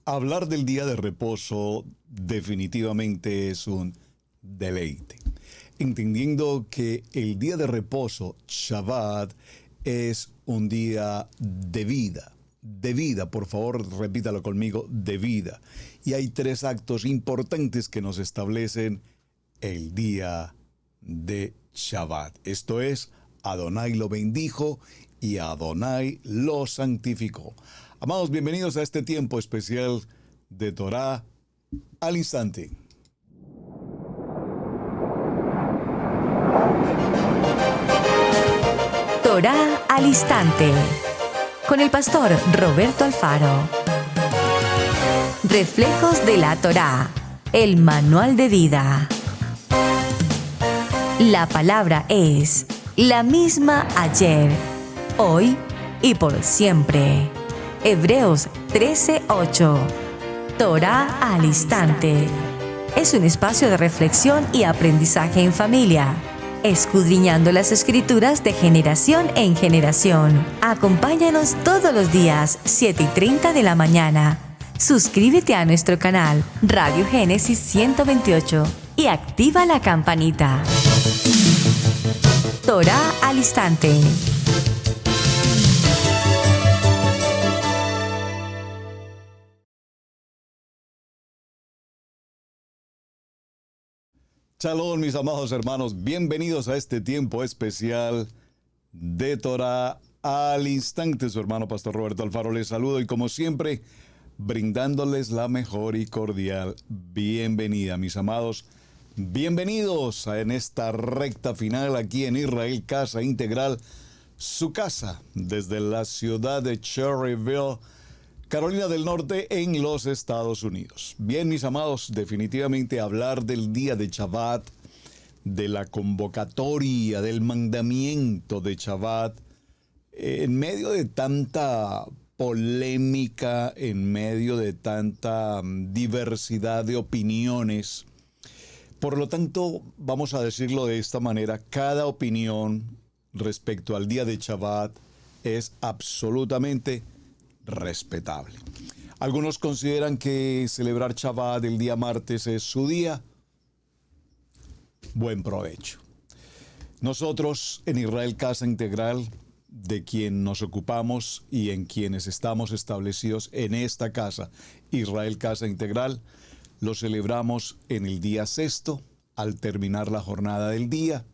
Hablar del día de reposo definitivamente es un deleite. Entendiendo que el día de reposo, Shabbat, es un día de vida, por favor repítalo conmigo, de vida. Y hay tres actos importantes que nos establecen el día de Shabbat. Esto es, Adonai lo bendijo y Adonai lo santificó. Amados, bienvenidos a este tiempo especial de Torá al instante. Torá al instante, con el pastor Roberto Alfaro. Reflejos de la Torá, el manual de vida. La palabra es la misma ayer, hoy y por siempre. Hebreos 13:8. Torá al instante. Es un espacio de reflexión y aprendizaje en familia, escudriñando las Escrituras de generación en generación. Acompáñanos todos los días, 7:30 de la mañana. Suscríbete a nuestro canal Radio Génesis 128 y activa la campanita. Torá al instante. Shalom, mis amados hermanos, bienvenidos a este tiempo especial de Torá al instante. Su hermano Pastor Roberto Alfaro les saludo y como siempre, brindándoles la mejor y cordial bienvenida, mis amados. Bienvenidos en esta recta final aquí en Israel Casa Integral, su casa desde la ciudad de Cherryville, Carolina del Norte, en los Estados Unidos. Bien, mis amados, definitivamente hablar del día de Shabbat, de la convocatoria, del mandamiento de Shabbat, en medio de tanta polémica, en medio de tanta diversidad de opiniones. Por lo tanto, vamos a decirlo de esta manera, cada opinión respecto al día de Shabbat es absolutamente respetable. Algunos consideran que celebrar Shabbat el día martes es su día. Buen provecho. Nosotros en Israel Casa Integral, de quien nos ocupamos y en quienes estamos establecidos en esta casa, Israel Casa Integral, lo celebramos en el día sexto, al terminar la jornada del día,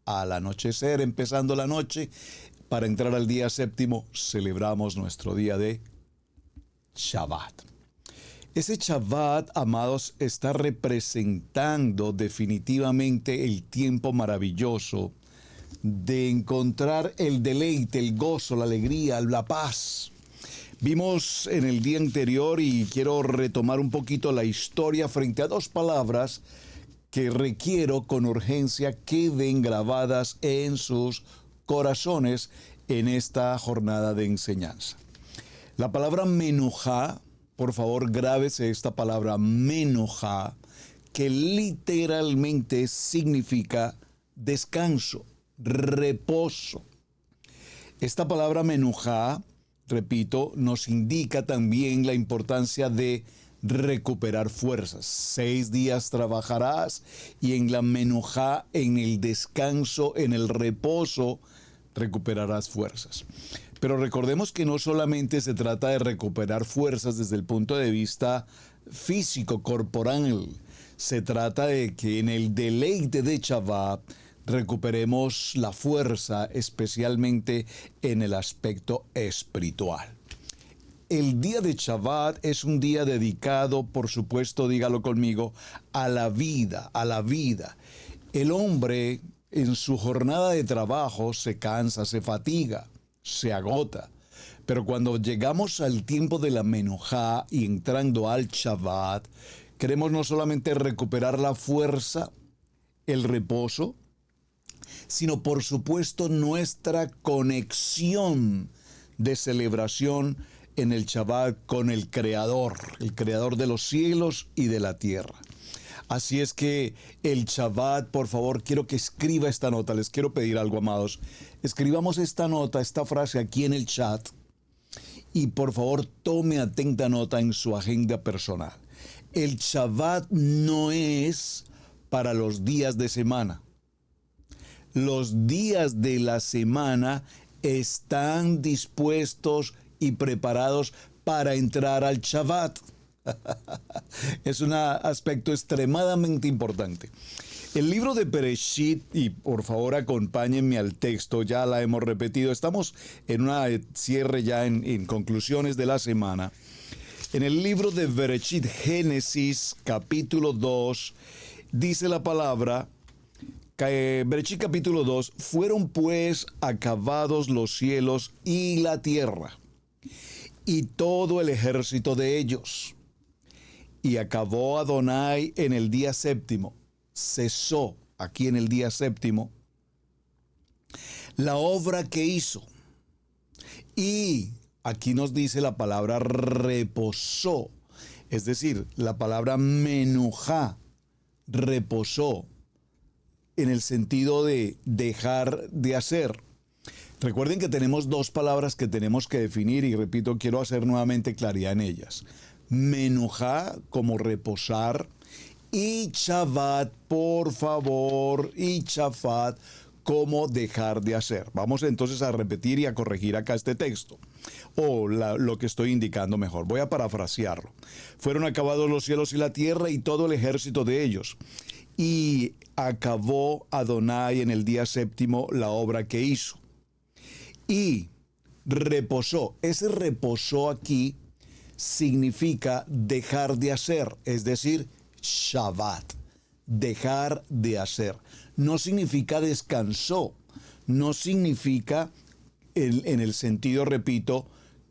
al anochecer, empezando la noche. Para entrar al día séptimo, celebramos nuestro día de Shabbat. Ese Shabbat, amados, está representando definitivamente el tiempo maravilloso de encontrar el deleite, el gozo, la alegría, la paz. Vimos en el día anterior, y quiero retomar un poquito la historia frente a dos palabras que requiero con urgencia queden grabadas en sus corazones en esta jornada de enseñanza. La palabra menujá, por favor grábese esta palabra menujá, que literalmente significa descanso, reposo. Esta palabra menujá, repito, nos indica también la importancia de recuperar fuerzas. 6 días trabajarás y en la menujá, en el descanso, en el reposo, recuperarás fuerzas. Pero recordemos que no solamente se trata de recuperar fuerzas desde el punto de vista físico, corporal. Se trata de que en el deleite de Shabbat recuperemos la fuerza, especialmente en el aspecto espiritual. El día de Shabbat es un día dedicado, por supuesto, dígalo conmigo, a la vida, a la vida. El hombre en su jornada de trabajo se cansa, se fatiga, se agota. Pero cuando llegamos al tiempo de la menujá y entrando al Shabbat, queremos no solamente recuperar la fuerza, el reposo, sino por supuesto nuestra conexión de celebración en el Shabbat con el Creador de los cielos y de la tierra. Así es que el Shabbat, por favor, quiero que escriba esta nota. Les quiero pedir algo, amados. Escribamos esta nota, esta frase aquí en el chat Y por favor, tome atenta nota en su agenda personal. El Shabbat no es para los días de semana. Los días de la semana están dispuestos y preparados para entrar al Shabbat. Es un aspecto extremadamente importante. El libro de Bereshit, y por favor acompáñenme al texto, ya la hemos repetido, estamos en una cierre ya en conclusiones de la semana. En el libro de Bereshit, Génesis, capítulo 2, dice la palabra, Bereshit capítulo 2, fueron pues acabados los cielos y la tierra, y todo el ejército de ellos. Y acabó Adonai en el día séptimo, cesó aquí en el día séptimo la obra que hizo. Y aquí nos dice la palabra reposó, es decir, la palabra menujá, reposó, en el sentido de dejar de hacer. Recuerden que tenemos dos palabras que tenemos que definir y repito, quiero hacer nuevamente claridad en ellas. Menujá como reposar y Shabbat, por favor, y Shafat como dejar de hacer. Vamos entonces a repetir y a corregir acá este texto. Lo que estoy indicando mejor. Voy a parafrasearlo. Fueron acabados los cielos y la tierra y todo el ejército de ellos. Y acabó Adonai en el día séptimo la obra que hizo. Y reposó. Ese reposó aquí significa dejar de hacer, es decir, Shabbat, dejar de hacer. No significa descansó, no significa en el sentido, repito,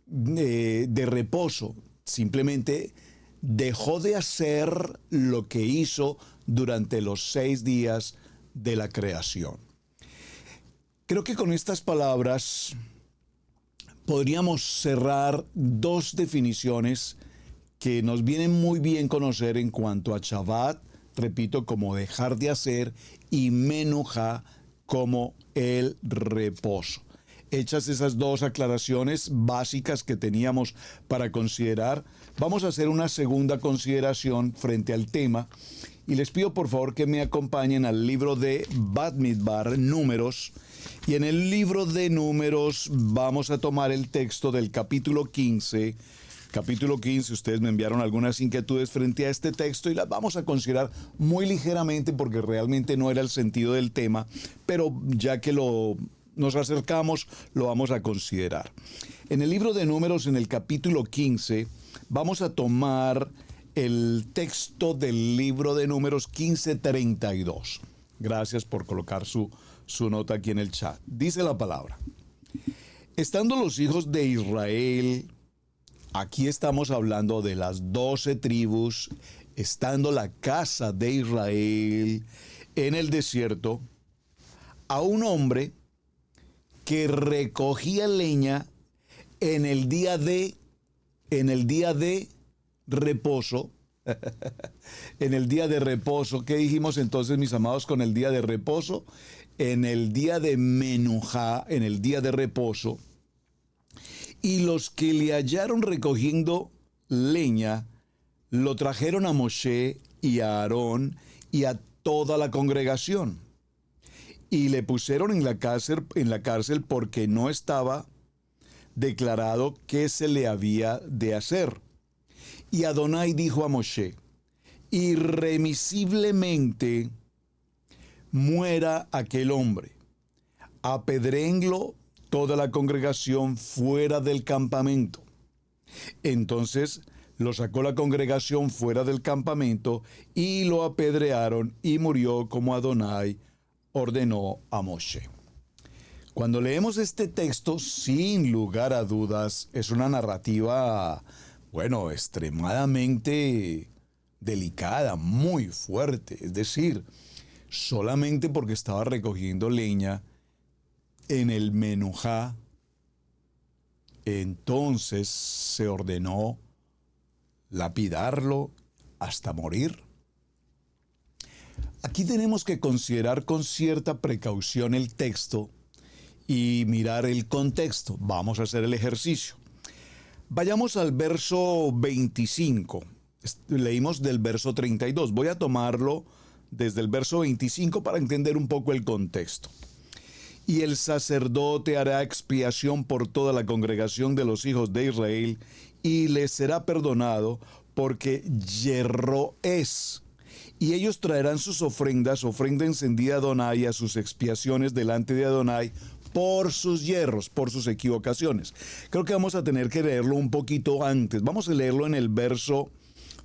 de reposo. Simplemente dejó de hacer lo que hizo durante los 6 días de la creación. Creo que con estas palabras podríamos cerrar dos definiciones que nos vienen muy bien conocer en cuanto a Shabbat, repito, como dejar de hacer, y Menujá como el reposo. Hechas esas dos aclaraciones básicas que teníamos para considerar, vamos a hacer una segunda consideración frente al tema y les pido por favor que me acompañen al libro de Bamidbar, Números. Y en el libro de Números vamos a tomar el texto del capítulo 15. Capítulo 15, ustedes me enviaron algunas inquietudes frente a este texto y las vamos a considerar muy ligeramente porque realmente no era el sentido del tema, pero ya que nos acercamos, lo vamos a considerar. En el libro de Números, en el capítulo 15, vamos a tomar el texto del libro de Números 15:32. Gracias por colocar su nota aquí en el chat. Dice la palabra: estando los hijos de Israel, aquí estamos hablando de las 12 tribus, estando la casa de Israel en el desierto, a un hombre que recogía leña en el día de reposo. En el día de reposo, ¿qué dijimos entonces, mis amados, con el día de reposo? En el día de Menujá, en el día de reposo. Y los que le hallaron recogiendo leña, lo trajeron a Moshe y a Aarón y a toda la congregación. Y le pusieron en la cárcel porque no estaba declarado qué se le había de hacer. Y Adonai dijo a Moshe: irremisiblemente muera aquel hombre, apedréenlo toda la congregación fuera del campamento. Entonces lo sacó la congregación fuera del campamento y lo apedrearon y murió como Adonai ordenó a Moshe. Cuando leemos este texto, sin lugar a dudas, es una narrativa, extremadamente delicada, muy fuerte. Es decir, solamente porque estaba recogiendo leña en el Menujá, entonces se ordenó lapidarlo hasta morir. Aquí tenemos que considerar con cierta precaución el texto y mirar el contexto. Vamos a hacer el ejercicio. Vayamos al verso 25. Leímos del verso 32. Voy a tomarlo desde el verso 25 para entender un poco el contexto. Y el sacerdote hará expiación por toda la congregación de los hijos de Israel, y les será perdonado, porque yerro es. Y ellos traerán sus ofrendas, ofrenda encendida a Adonai, a sus expiaciones delante de Adonai, por sus yerros, por sus equivocaciones. Creo que vamos a tener que leerlo un poquito antes. Vamos a leerlo en el verso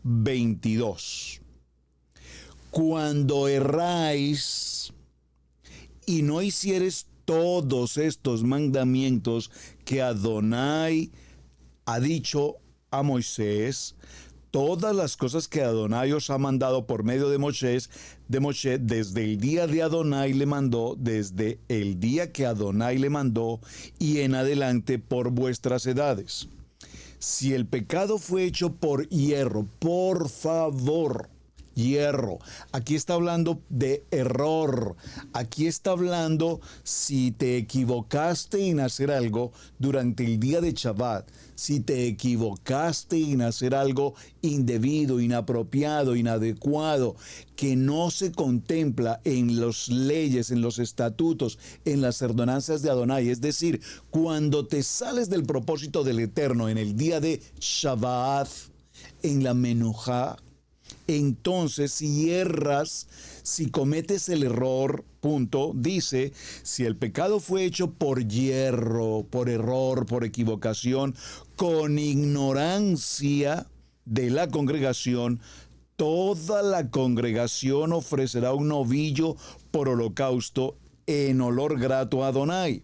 22. Cuando erráis y no hicieres todos estos mandamientos que Adonai ha dicho a Moisés, todas las cosas que Adonai os ha mandado por medio de Moshe, desde el día de Adonai le mandó, desde el día que Adonai le mandó y en adelante por vuestras edades. Si el pecado fue hecho por hierro, por favor, hierro. Aquí está hablando de error. Aquí está hablando si te equivocaste en hacer algo durante el día de Shabbat, si te equivocaste en hacer algo indebido, inapropiado, inadecuado, que no se contempla en las leyes, en los estatutos, en las ordenanzas de Adonai. Es decir, cuando te sales del propósito del Eterno en el día de Shabbat, en la Menujá, entonces si erras, si cometes el error, dice, si el pecado fue hecho por hierro, por error, por equivocación, con ignorancia de la congregación, toda la congregación ofrecerá un novillo por holocausto en olor grato a Adonai,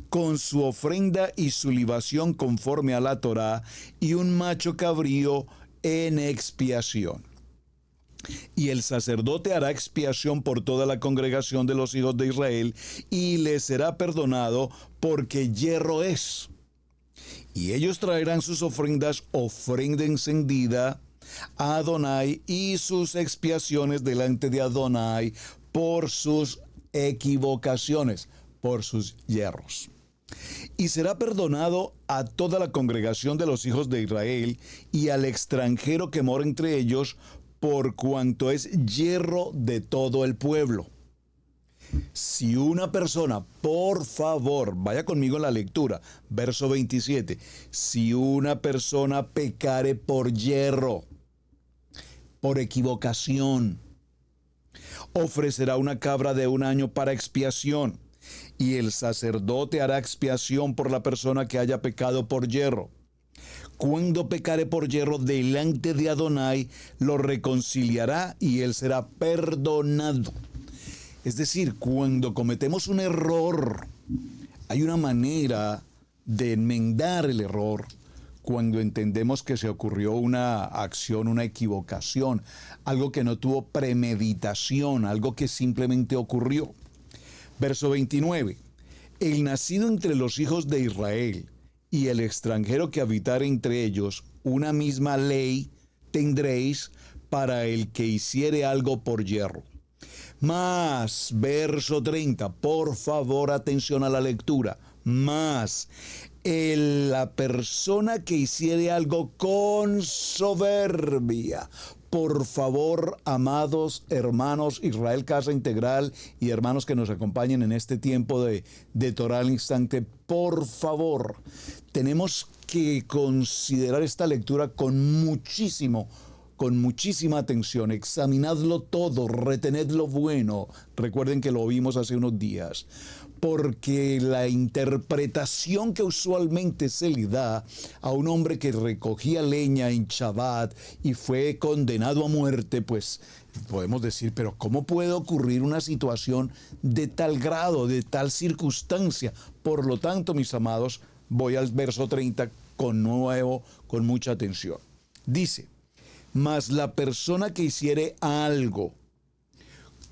con su ofrenda y su libación conforme a la Torá, y un macho cabrío en expiación. Y el sacerdote hará expiación por toda la congregación de los hijos de Israel, y les será perdonado, porque hierro es. Y ellos traerán sus ofrendas, ofrenda encendida a Adonai, y sus expiaciones delante de Adonai por sus equivocaciones, por sus hierros. Y será perdonado a toda la congregación de los hijos de Israel y al extranjero que mora entre ellos, por cuanto es hierro de todo el pueblo. Si una persona, por favor, vaya conmigo en la lectura, verso 27, si una persona pecare por hierro, por equivocación, ofrecerá una cabra de un año para expiación, y el sacerdote hará expiación por la persona que haya pecado por hierro. Cuando pecare por hierro delante de Adonai, lo reconciliará y él será perdonado. Es decir, cuando cometemos un error, hay una manera de enmendar el error. Cuando entendemos que se ocurrió una acción, una equivocación, algo que no tuvo premeditación, algo que simplemente ocurrió. Verso 29. El nacido entre los hijos de Israel y el extranjero que habitare entre ellos, una misma ley tendréis para el que hiciere algo por hierro. Más, verso 30, por favor, atención a la lectura. Más, la persona que hiciere algo con soberbia. Por favor, amados hermanos Israel Casa Integral y hermanos que nos acompañen en este tiempo de Torah al Instante, por favor, tenemos que considerar esta lectura con muchísima atención. Examinadlo todo, retened lo bueno. Recuerden que lo vimos hace unos días. Porque la interpretación que usualmente se le da a un hombre que recogía leña en Shabbat y fue condenado a muerte, pues podemos decir, pero ¿cómo puede ocurrir una situación de tal grado, de tal circunstancia? Por lo tanto, mis amados, voy al verso 30 con mucha atención. Dice, mas la persona que hiciere algo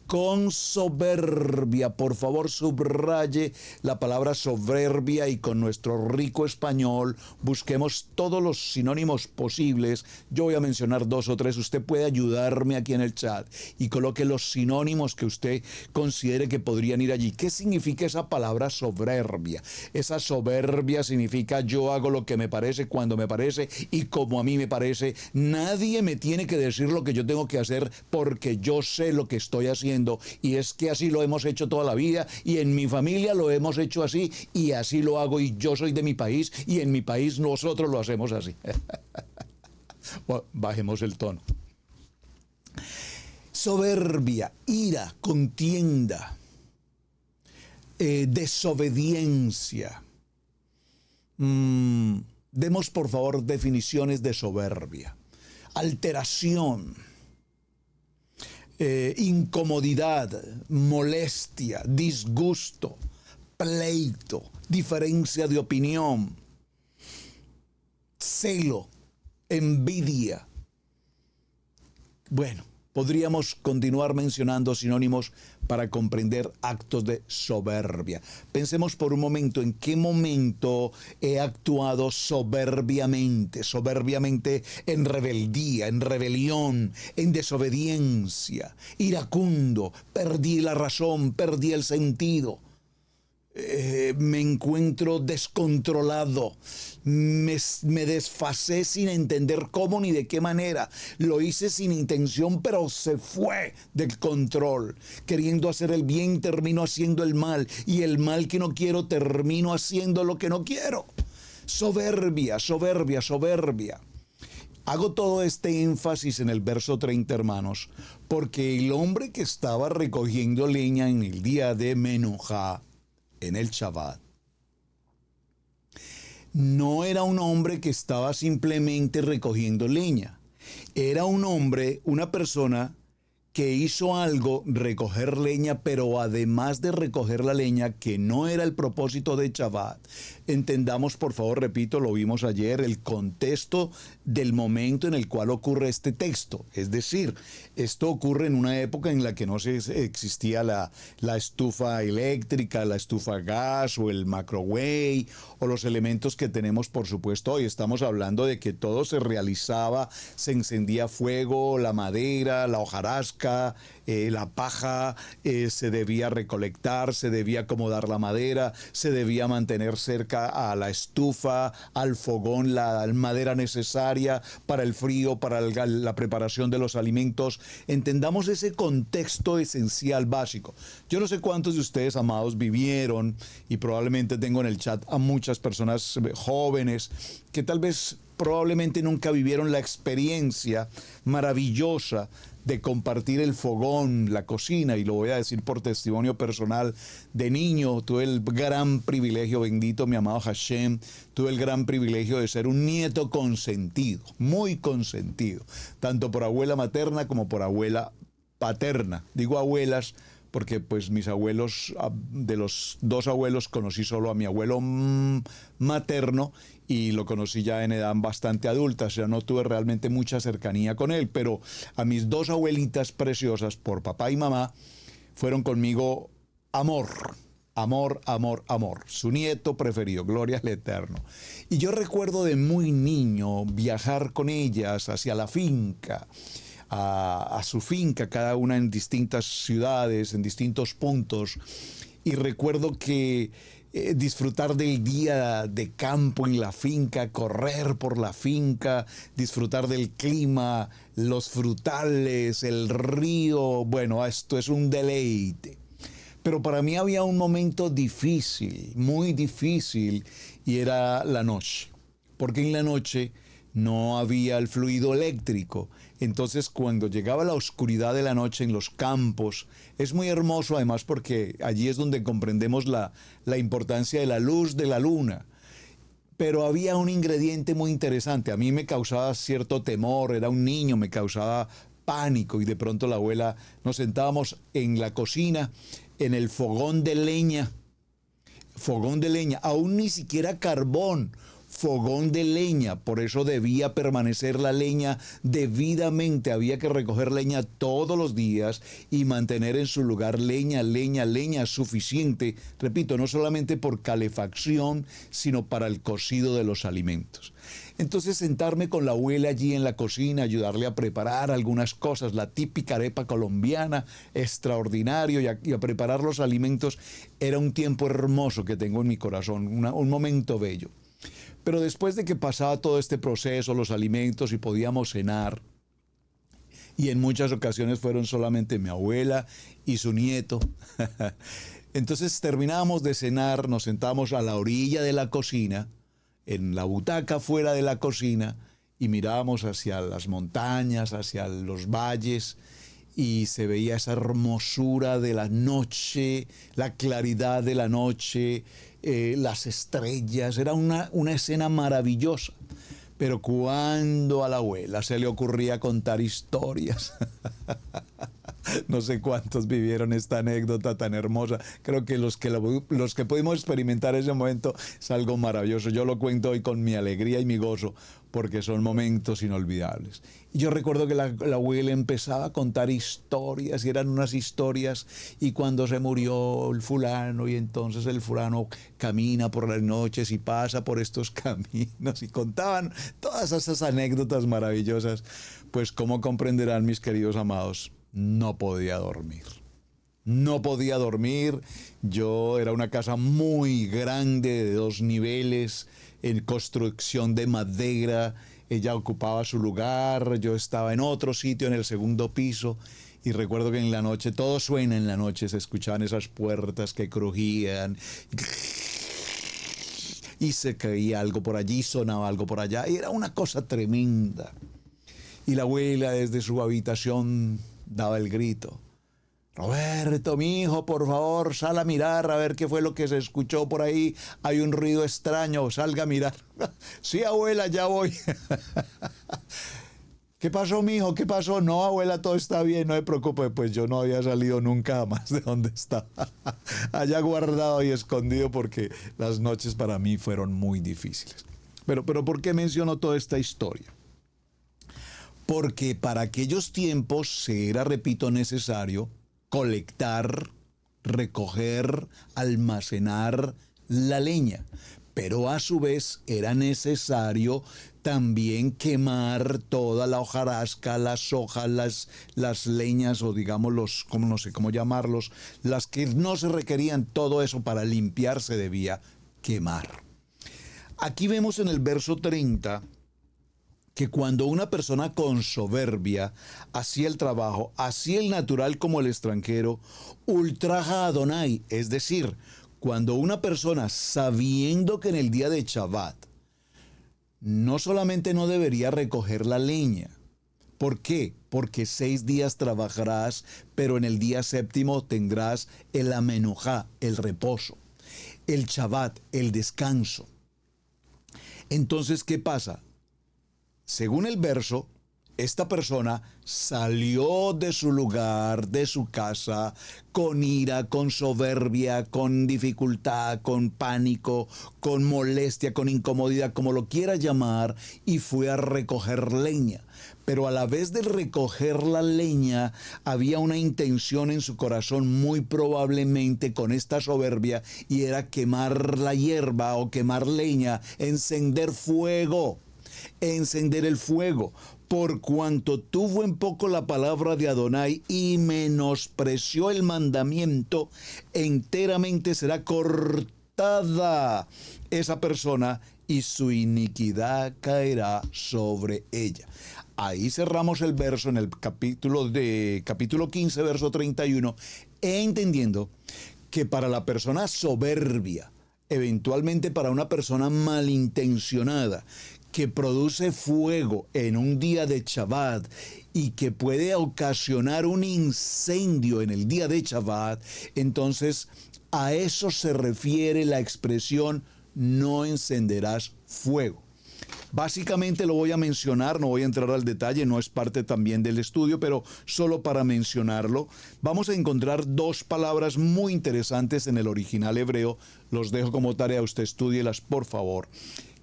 con soberbia. Por favor, subraye la palabra soberbia y con nuestro rico español busquemos todos los sinónimos posibles. Yo voy a mencionar 2 o 3. Usted puede ayudarme aquí en el chat y coloque los sinónimos que usted considere que podrían ir allí. ¿Qué significa esa palabra soberbia? Esa soberbia significa yo hago lo que me parece, cuando me parece y como a mí me parece. Nadie me tiene que decir lo que yo tengo que hacer porque yo sé lo que estoy haciendo, y es que así lo hemos hecho toda la vida y en mi familia lo hemos hecho así y así lo hago, y yo soy de mi país y en mi país nosotros lo hacemos así. Bueno, bajemos el tono. Soberbia, ira, contienda, desobediencia. Demos por favor definiciones de soberbia. Alteración, incomodidad, molestia, disgusto, pleito, diferencia de opinión, celo, envidia. Bueno, podríamos continuar mencionando sinónimos para comprender actos de soberbia. Pensemos por un momento en qué momento he actuado soberbiamente. Soberbiamente en rebeldía, en rebelión, en desobediencia, iracundo, perdí la razón, perdí el sentido. Me encuentro descontrolado, me desfasé sin entender cómo ni de qué manera, lo hice sin intención pero se fue del control, queriendo hacer el bien termino haciendo el mal, y el mal que no quiero termino haciendo lo que no quiero. Soberbia, soberbia, soberbia. Hago todo este énfasis en el verso 30, hermanos, porque el hombre que estaba recogiendo leña en el día de Menuja, en el Shabbat, no era un hombre que estaba simplemente recogiendo leña. Era un hombre, una persona que hizo algo, recoger leña, pero además de recoger la leña, que no era el propósito de Shabbat. Entendamos, por favor, repito, lo vimos ayer, el contexto del momento en el cual ocurre este texto. Es decir, esto ocurre en una época en la que no existía la estufa eléctrica, la estufa a gas o el microwave o los elementos que tenemos, por supuesto, hoy. Estamos hablando de que todo se realizaba, se encendía fuego, la madera, la hojarasca, la paja, se debía recolectar, se debía acomodar la madera, se debía mantener cerca a la estufa, al fogón, la madera necesaria para el frío, para la preparación de los alimentos. Entendamos ese contexto esencial básico. Yo no sé cuántos de ustedes, amados, vivieron, y probablemente tengo en el chat a muchas personas jóvenes que tal vez probablemente nunca vivieron la experiencia maravillosa de compartir el fogón, la cocina, y lo voy a decir por testimonio personal. De niño tuve el gran privilegio, bendito mi amado Hashem, tuve el gran privilegio de ser un nieto consentido, muy consentido, tanto por abuela materna como por abuela paterna. Digo abuelas porque pues mis abuelos, de los 2 abuelos, conocí solo a mi abuelo materno, y lo conocí ya en edad bastante adulta, o sea, no tuve realmente mucha cercanía con él, pero a mis 2 abuelitas preciosas, por papá y mamá, fueron conmigo amor, amor, amor, amor, su nieto preferido, gloria al Eterno. Y yo recuerdo de muy niño viajar con ellas hacia la finca, a su finca, cada una en distintas ciudades, en distintos puntos, y recuerdo que disfrutar del día de campo en la finca, correr por la finca, disfrutar del clima, los frutales, el río. Bueno, esto es un deleite. Pero para mí había un momento difícil, muy difícil, y era la noche. Porque en la noche no había el fluido eléctrico. Entonces, cuando llegaba la oscuridad de la noche en los campos, es muy hermoso además porque allí es donde comprendemos la importancia de la luz de la luna. Pero había un ingrediente muy interesante. A mí me causaba cierto temor, era un niño, me causaba pánico, y de pronto la abuela, nos sentábamos en la cocina, en el fogón de leña, aún ni siquiera carbón, fogón de leña, por eso debía permanecer la leña debidamente, había que recoger leña todos los días y mantener en su lugar leña suficiente, repito, no solamente por calefacción, sino para el cocido de los alimentos. Entonces sentarme con la abuela allí en la cocina, ayudarle a preparar algunas cosas, la típica arepa colombiana, extraordinario, y a preparar los alimentos, era un tiempo hermoso que tengo en mi corazón, un momento bello. Pero después de que pasaba todo este proceso, los alimentos y podíamos cenar, y en muchas ocasiones fueron solamente mi abuela y su nieto, entonces terminábamos de cenar, nos sentábamos a la orilla de la cocina, en la butaca fuera de la cocina, y mirábamos hacia las montañas, hacia los valles, y se veía esa hermosura de la noche, la claridad de la noche, las estrellas. Era una escena maravillosa. Pero cuando a la abuela se le ocurría contar historias, no sé cuántos vivieron esta anécdota tan hermosa. Creo que los que pudimos experimentar ese momento es algo maravilloso. Yo lo cuento hoy con mi alegría y mi gozo, porque son momentos inolvidables. Y yo recuerdo que la abuela empezaba a contar historias, y eran unas historias, y cuando se murió el fulano, y entonces el fulano camina por las noches y pasa por estos caminos, y contaban todas esas anécdotas maravillosas. Pues como comprenderán, mis queridos amados, no podía dormir. No podía dormir. Yo era una casa muy grande de 2 niveles, en construcción de madera. Ella ocupaba su lugar, yo estaba en otro sitio, en el segundo piso, y recuerdo que en la noche, todo suena en la noche, se escuchaban esas puertas que crujían, y se caía algo por allí, sonaba algo por allá, y era una cosa tremenda. Y la abuela desde su habitación daba el grito: Roberto, mi hijo, por favor, sal a mirar a ver qué fue lo que se escuchó por ahí. Hay un ruido extraño, salga a mirar. Sí, abuela, ya voy. ¿Qué pasó, mi hijo? ¿Qué pasó? No, abuela, todo está bien, no se preocupe. Pues yo no había salido nunca más de donde estaba. Allá guardado y escondido, porque las noches para mí fueron muy difíciles. Pero ¿por qué menciono toda esta historia? Porque para aquellos tiempos era, repito, necesario colectar, recoger, almacenar la leña, pero a su vez era necesario también quemar toda la hojarasca, las hojas, las leñas, o digamos no sé cómo llamarlos, las que no se requerían. Todo eso para limpiar se debía quemar. Aquí vemos en el verso 30 que cuando una persona con soberbia hacía el trabajo, así el natural como el extranjero, ultraja a Adonai, es decir, cuando una persona, sabiendo que en el día de Shabbat no solamente no debería recoger la leña, ¿por qué? Porque 6 días trabajarás, pero en el día 7º tendrás el amenujá, el reposo, el Shabbat, el descanso. Entonces, ¿qué pasa? Según el verso, esta persona salió de su lugar, de su casa, con ira, con soberbia, con dificultad, con pánico, con molestia, con incomodidad, como lo quiera llamar, y fue a recoger leña. Pero a la vez de recoger la leña, había una intención en su corazón, muy probablemente con esta soberbia, y era quemar la hierba o quemar leña, encender fuego. Encender el fuego, por cuanto tuvo en poco la palabra de Adonai y menospreció el mandamiento, enteramente será cortada esa persona y su iniquidad caerá sobre ella. Ahí cerramos el verso en el capítulo 15, verso 31, entendiendo que para la persona soberbia, eventualmente para una persona malintencionada, que produce fuego en un día de Shabbat y que puede ocasionar un incendio en el día de Shabbat, entonces a eso se refiere la expresión no encenderás fuego. Básicamente lo voy a mencionar, no voy a entrar al detalle, no es parte también del estudio, pero solo para mencionarlo, vamos a encontrar 2 palabras muy interesantes en el original hebreo. Los dejo como tarea, usted estúdielas, por favor,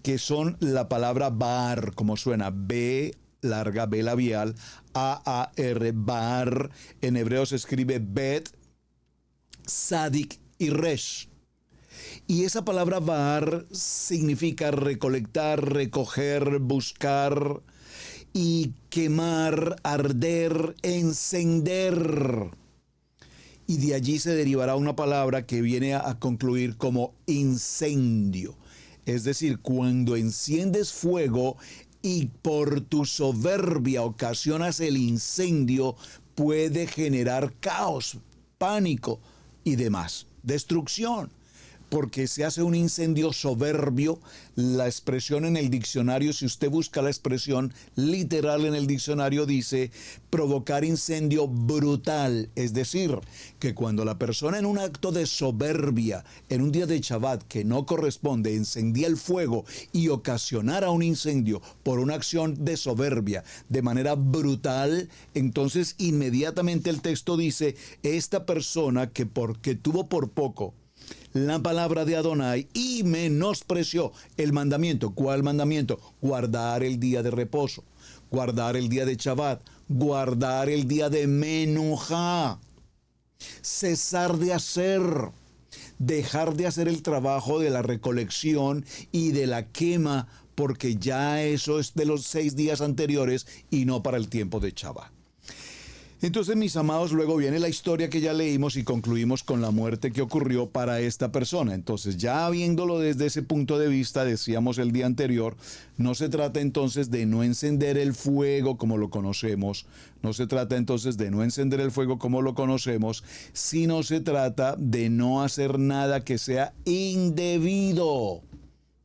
que son la palabra bar, como suena, B larga, B labial, A-A-R, bar. En hebreo se escribe bet, sadik y resh. Y esa palabra bar significa recolectar, recoger, buscar y quemar, arder, encender. Y de allí se derivará una palabra que viene a concluir como incendio. Es decir, cuando enciendes fuego y por tu soberbia ocasionas el incendio, puede generar caos, pánico y demás, destrucción. Porque se hace un incendio soberbio. La expresión en el diccionario, si usted busca la expresión literal en el diccionario, dice provocar incendio brutal. Es decir, que cuando la persona en un acto de soberbia, en un día de Shabbat que no corresponde, encendía el fuego y ocasionara un incendio por una acción de soberbia de manera brutal, entonces inmediatamente el texto dice, esta persona que porque tuvo por poco la palabra de Adonai y menospreció el mandamiento. ¿Cuál mandamiento? Guardar el día de reposo, guardar el día de Shabbat, guardar el día de Menujá, cesar de hacer, dejar de hacer el trabajo de la recolección y de la quema, porque ya eso es de los 6 días anteriores y no para el tiempo de Shabbat. Entonces, mis amados, luego viene la historia que ya leímos y concluimos con la muerte que ocurrió para esta persona. Entonces, ya viéndolo desde ese punto de vista, decíamos el día anterior, no se trata entonces de no encender el fuego como lo conocemos, no se trata entonces de no encender el fuego como lo conocemos, sino se trata de no hacer nada que sea indebido,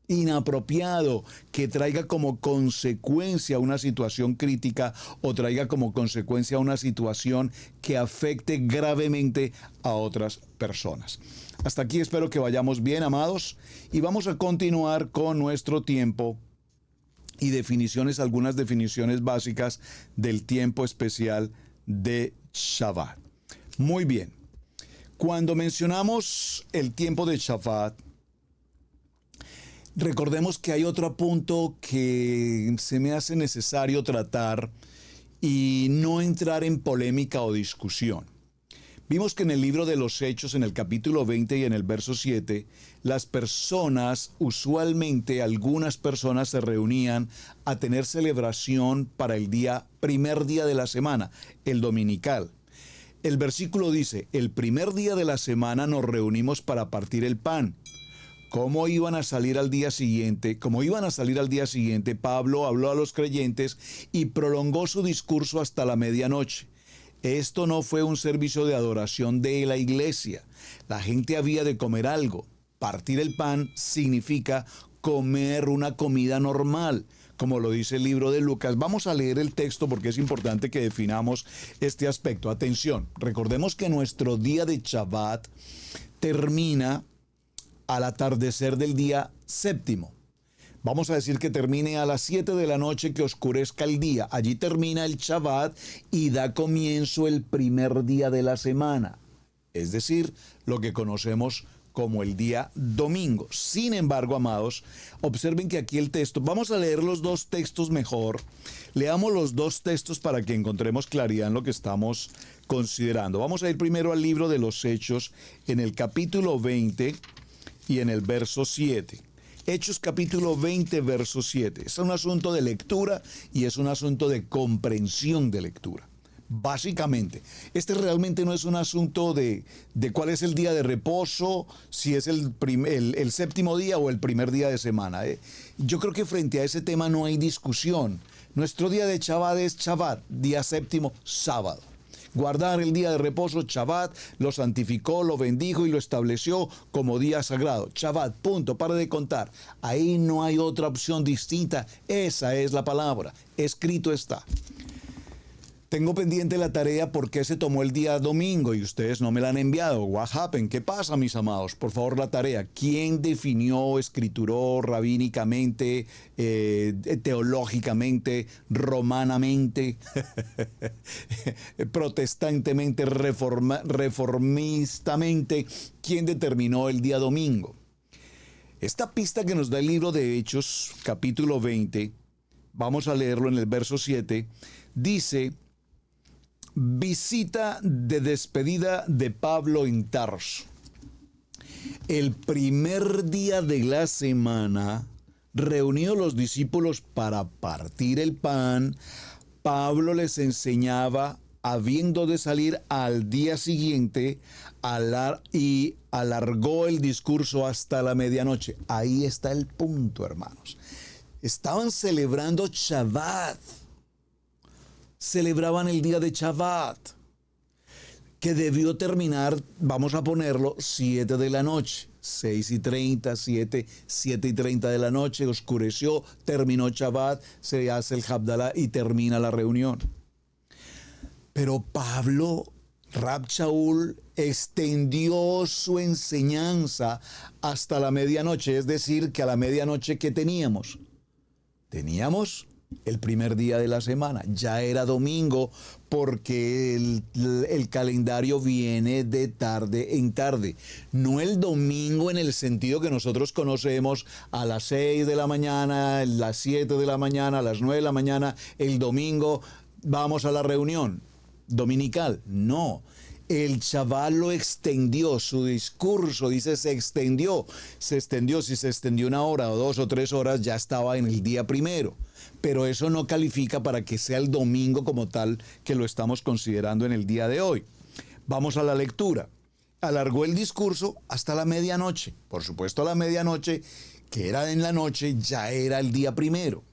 inapropiado, que traiga como consecuencia una situación crítica o traiga como consecuencia una situación que afecte gravemente a otras personas. Hasta aquí espero que vayamos bien, amados, y vamos a continuar con nuestro tiempo y definiciones, algunas definiciones básicas del tiempo especial de Shabbat. Muy bien, cuando mencionamos el tiempo de Shabbat, recordemos que hay otro punto que se me hace necesario tratar y no entrar en polémica o discusión. Vimos que en el libro de los Hechos, en el capítulo 20 y en el verso 7, las personas, usualmente algunas personas se reunían a tener celebración para el primer día de la semana, el dominical. El versículo dice, el primer día de la semana nos reunimos para partir el pan. ¿Cómo iban a salir al día siguiente? Como iban a salir al día siguiente, Pablo habló a los creyentes y prolongó su discurso hasta la medianoche. Esto no fue un servicio de adoración de la iglesia. La gente había de comer algo. Partir el pan significa comer una comida normal, como lo dice el libro de Lucas. Vamos a leer el texto porque es importante que definamos este aspecto. Atención, recordemos que nuestro día de Shabbat termina al atardecer del día séptimo. Vamos a decir que termine a las 7 de la noche, que oscurezca el día. Allí termina el Shabbat y da comienzo el primer día de la semana. Es decir, lo que conocemos como el día domingo. Sin embargo, amados, observen que aquí el texto, vamos a leer los dos textos mejor. Leamos los dos textos para que encontremos claridad en lo que estamos considerando. Vamos a ir primero al libro de los Hechos, en el capítulo 20 y en el verso 7. Hechos capítulo 20, verso 7. Es un asunto de lectura y es un asunto de comprensión de lectura. Básicamente, este realmente no es un asunto de cuál es el día de reposo, si es el séptimo día o el primer día de semana. Yo creo que frente a ese tema no hay discusión. Nuestro día de Shabbat es Shabbat, día séptimo, sábado. Guardar el día de reposo, Shabbat, lo santificó, lo bendijo y lo estableció como día sagrado. Shabbat, punto, para de contar. Ahí no hay otra opción distinta. Esa es la palabra. Escrito está. Tengo pendiente la tarea porque se tomó el día domingo y ustedes no me la han enviado. What happened? ¿Qué pasa, mis amados? Por favor, la tarea. ¿Quién definió, escrituró rabínicamente, teológicamente, romanamente, protestantemente, reformistamente, quién determinó el día domingo? Esta pista que nos da el libro de Hechos, capítulo 20, vamos a leerlo en el verso 7, dice: visita de despedida de Pablo en Tarso. El primer día de la semana, reunidos los discípulos para partir el pan, Pablo les enseñaba, habiendo de salir al día siguiente, y alargó el discurso hasta la medianoche. Ahí está el punto, hermanos. Estaban celebrando Shabbat. Celebraban el día de Shabbat, que debió terminar, vamos a ponerlo, 7 de la noche. 6:30, 7:30 de la noche, oscureció, terminó Shabbat, se hace el Havdalah y termina la reunión. Pero Pablo, Rab Shaul, extendió su enseñanza hasta la medianoche, es decir, que a la medianoche, ¿qué teníamos? Teníamos el primer día de la semana, ya era domingo, porque el calendario viene de tarde en tarde. No el domingo en el sentido que nosotros conocemos, a las 6 de la mañana, a las 7 de la mañana, a las 9 de la mañana, el domingo vamos a la reunión dominical. No. El Shabbat lo extendió, su discurso, dice, se extendió. Si se extendió 1 hora o 2 o 3 horas, ya estaba en el día primero. Pero eso no califica para que sea el domingo como tal, que lo estamos considerando en el día de hoy. Vamos a la lectura. Alargó el discurso hasta la medianoche. Por supuesto, a la medianoche, que era en la noche, ya era el día primero.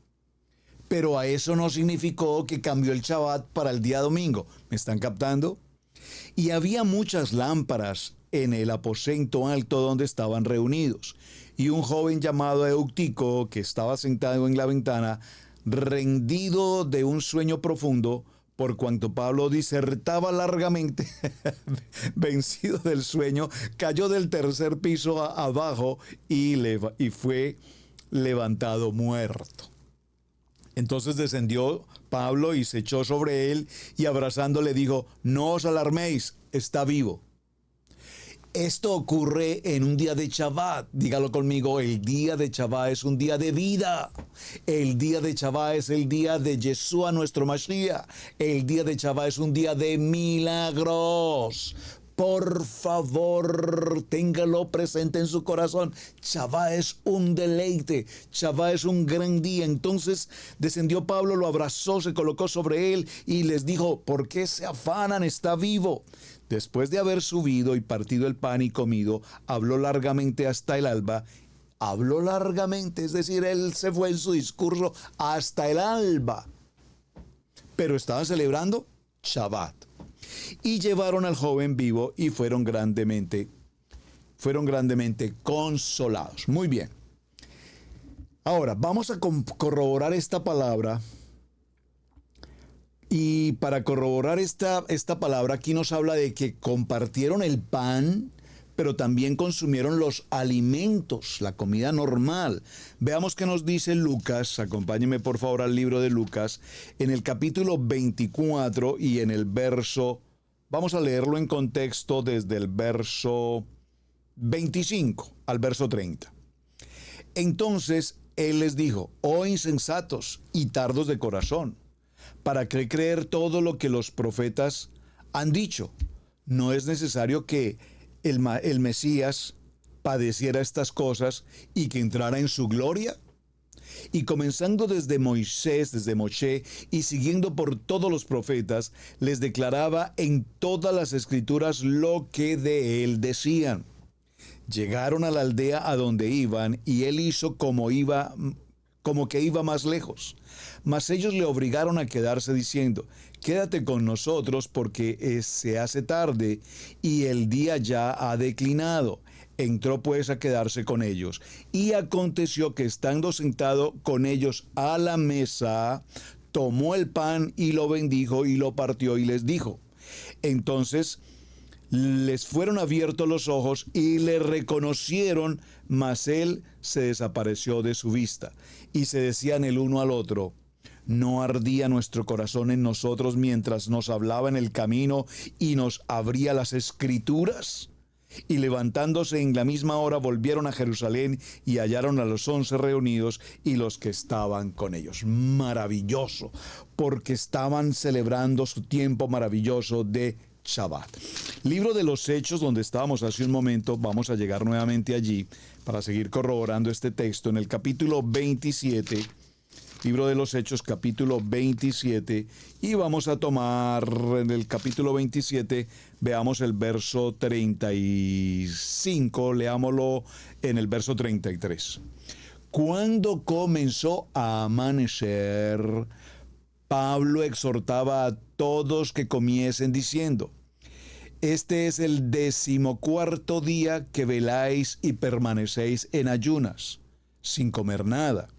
Pero a eso no significó que cambió el Shabbat para el día domingo. ¿Me están captando? Y había muchas lámparas en el aposento alto donde estaban reunidos. Y un joven llamado Eutico, que estaba sentado en la ventana, rendido de un sueño profundo, por cuanto Pablo disertaba largamente, vencido del sueño, cayó del tercer piso abajo y fue levantado muerto. Entonces descendió Pablo y se echó sobre él y abrazándole dijo: no os alarméis, está vivo. Esto ocurre en un día de Shabbat. Dígalo conmigo, el día de Shabbat es un día de vida. El día de Shabbat es el día de Yeshua, nuestro Mashiach. El día de Shabbat es un día de milagros. Por favor, téngalo presente en su corazón. Shabbat es un deleite. Shabbat es un gran día. Entonces descendió Pablo, lo abrazó, se colocó sobre él y les dijo: ¿por qué se afanan? Está vivo. Después de haber subido y partido el pan y comido, habló largamente hasta el alba. Habló largamente, es decir, él se fue en su discurso hasta el alba. Pero estaban celebrando Shabbat. Y llevaron al joven vivo y fueron grandemente consolados. Muy bien. Ahora, vamos a corroborar esta palabra. Y para corroborar esta palabra, aquí nos habla de que compartieron el pan, pero también consumieron los alimentos, la comida normal. Veamos qué nos dice Lucas. Acompáñenme por favor al libro de Lucas, en el capítulo 24 y en el verso, vamos a leerlo en contexto desde el verso 25 al verso 30. Entonces él les dijo: oh insensatos y tardos de corazón, ¿para qué creer todo lo que los profetas han dicho? No es necesario que el Mesías padeciera estas cosas y que entrara en su gloria. Y comenzando desde Moisés, desde Moshe, y siguiendo por todos los profetas, les declaraba en todas las escrituras lo que de él decían. Llegaron a la aldea a donde iban, y él hizo como que iba más lejos. Mas ellos le obligaron a quedarse diciendo: quédate con nosotros porque se hace tarde y el día ya ha declinado. Entró pues a quedarse con ellos. Y aconteció que estando sentado con ellos a la mesa, tomó el pan y lo bendijo y lo partió y les dijo. Entonces les fueron abiertos los ojos y le reconocieron, mas él se desapareció de su vista. Y se decían el uno al otro: ¿no ardía nuestro corazón en nosotros mientras nos hablaba en el camino y nos abría las escrituras? Y levantándose en la misma hora volvieron a Jerusalén y hallaron a los 11 reunidos y los que estaban con ellos. Maravilloso, porque estaban celebrando su tiempo maravilloso de Shabbat. Libro de los Hechos, donde estábamos hace un momento, vamos a llegar nuevamente allí para seguir corroborando este texto en el capítulo 27. Libro de los Hechos, capítulo 27, y vamos a tomar en el capítulo 27, veamos el verso 35, leámoslo en el verso 33. Cuando comenzó a amanecer, Pablo exhortaba a todos que comiesen diciendo: este es el 14º día que veláis y permanecéis en ayunas, sin comer nada.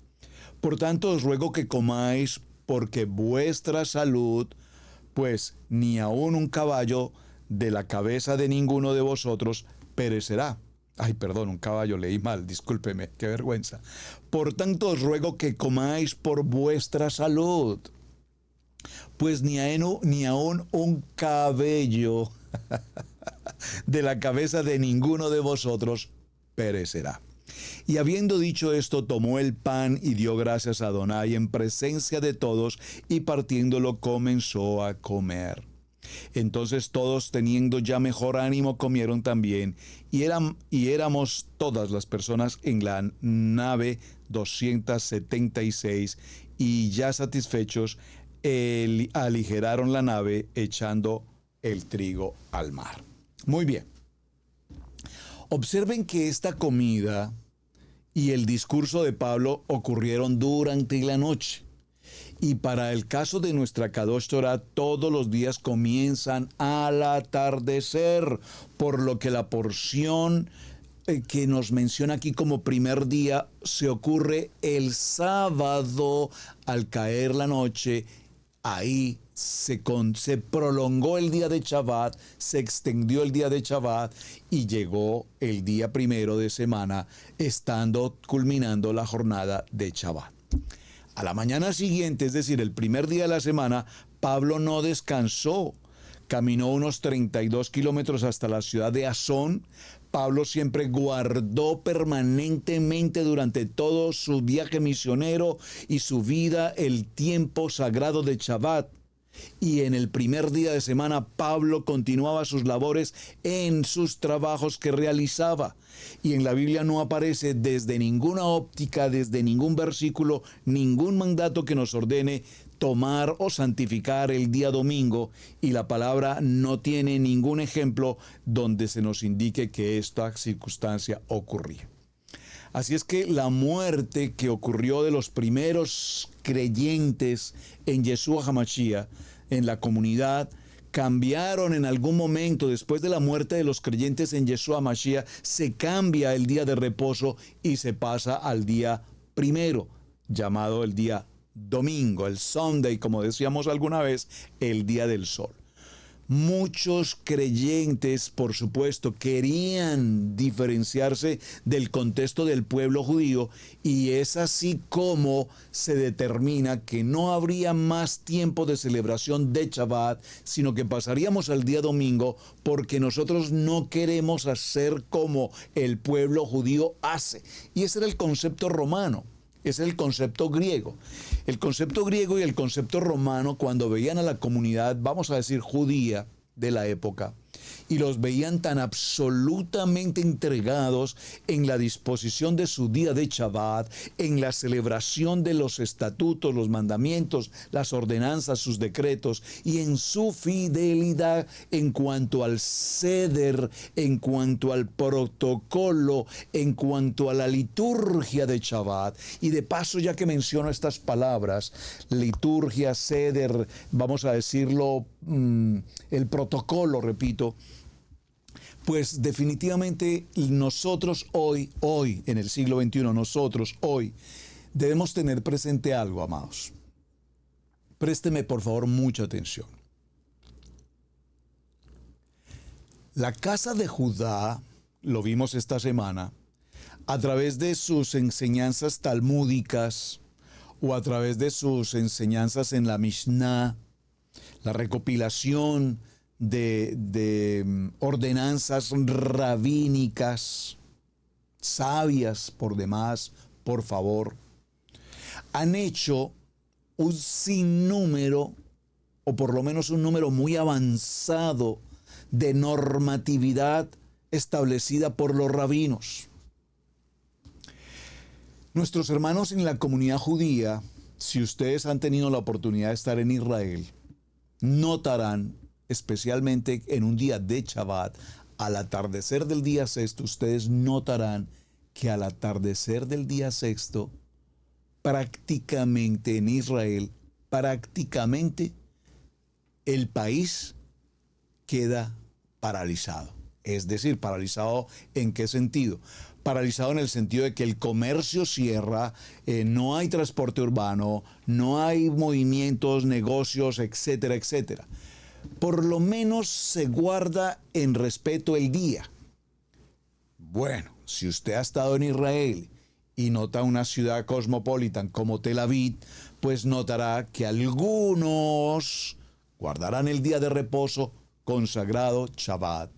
Por tanto os ruego que comáis, porque vuestra salud, pues ni aun un caballo de la cabeza de ninguno de vosotros perecerá. Ay, perdón, un caballo, leí mal, discúlpeme, qué vergüenza. Por tanto os ruego que comáis por vuestra salud, pues ni aun un cabello de la cabeza de ninguno de vosotros perecerá. Y habiendo dicho esto, tomó el pan y dio gracias a Adonai en presencia de todos, y partiéndolo comenzó a comer. Entonces todos, teniendo ya mejor ánimo, comieron también, y éramos todas las personas en la nave 276, y ya satisfechos, aligeraron la nave echando el trigo al mar. Muy bien. Observen que esta comida y el discurso de Pablo ocurrieron durante la noche. Y para el caso de nuestra Kadosh Torah, todos los días comienzan al atardecer, por lo que la porción que nos menciona aquí como primer día se ocurre el sábado al caer la noche. Ahí se prolongó el día de Shabbat, se extendió el día de Shabbat y llegó el día primero de semana, culminando la jornada de Shabbat. A la mañana siguiente, es decir, el primer día de la semana, Pablo no descansó. Caminó unos 32 kilómetros hasta la ciudad de Asón. Pablo siempre guardó permanentemente durante todo su viaje misionero y su vida el tiempo sagrado de Shabbat. Y en el primer día de semana Pablo continuaba sus labores en sus trabajos que realizaba. Y en la Biblia no aparece desde ninguna óptica, desde ningún versículo, ningún mandato que nos ordene tomar o santificar el día domingo, y la palabra no tiene ningún ejemplo donde se nos indique que esta circunstancia ocurría. Así es que la muerte que ocurrió de los primeros creyentes en Yeshua HaMashiach, en la comunidad, cambiaron en algún momento. Después de la muerte de los creyentes en Yeshua HaMashiach, se cambia el día de reposo y se pasa al día primero, llamado el día domingo, el Sunday, como decíamos alguna vez, el día del sol. Muchos creyentes, por supuesto, querían diferenciarse del contexto del pueblo judío, y es así como se determina que no habría más tiempo de celebración de Shabbat, sino que pasaríamos al día domingo, porque nosotros no queremos hacer como el pueblo judío hace. Y ese era el concepto romano. Es el concepto griego. El concepto griego y el concepto romano, cuando veían a la comunidad, vamos a decir judía de la época, y los veían tan absolutamente entregados en la disposición de su día de Shabbat, en la celebración de los estatutos, los mandamientos, las ordenanzas, sus decretos, y en su fidelidad en cuanto al ceder, en cuanto al protocolo, en cuanto a la liturgia de Shabbat. Y de paso, ya que menciono estas palabras, liturgia, ceder, vamos a decirlo, el protocolo, repito, pues definitivamente nosotros hoy, en el siglo XXI, nosotros hoy, debemos tener presente algo, amados. Présteme por favor mucha atención. La casa de Judá, lo vimos esta semana, a través de sus enseñanzas talmúdicas o a través de sus enseñanzas en la Mishnah, la recopilación de ordenanzas rabínicas, sabias por demás, por favor, han hecho un sinnúmero, o por lo menos un número muy avanzado de normatividad establecida por los rabinos. Nuestros hermanos en la comunidad judía, si ustedes han tenido la oportunidad de estar en Israel, notarán, especialmente en un día de Shabbat, al atardecer del día sexto, ustedes notarán que al atardecer del día sexto, prácticamente en Israel, prácticamente el país queda paralizado. Es decir, paralizado ¿en qué sentido? Paralizado en el sentido de que el comercio cierra, no hay transporte urbano, no hay movimientos, negocios, etcétera, etcétera. Por lo menos se guarda en respeto el día. Bueno, si usted ha estado en Israel y nota una ciudad cosmopolitan como Tel Aviv, pues notará que algunos guardarán el día de reposo consagrado Shabbat,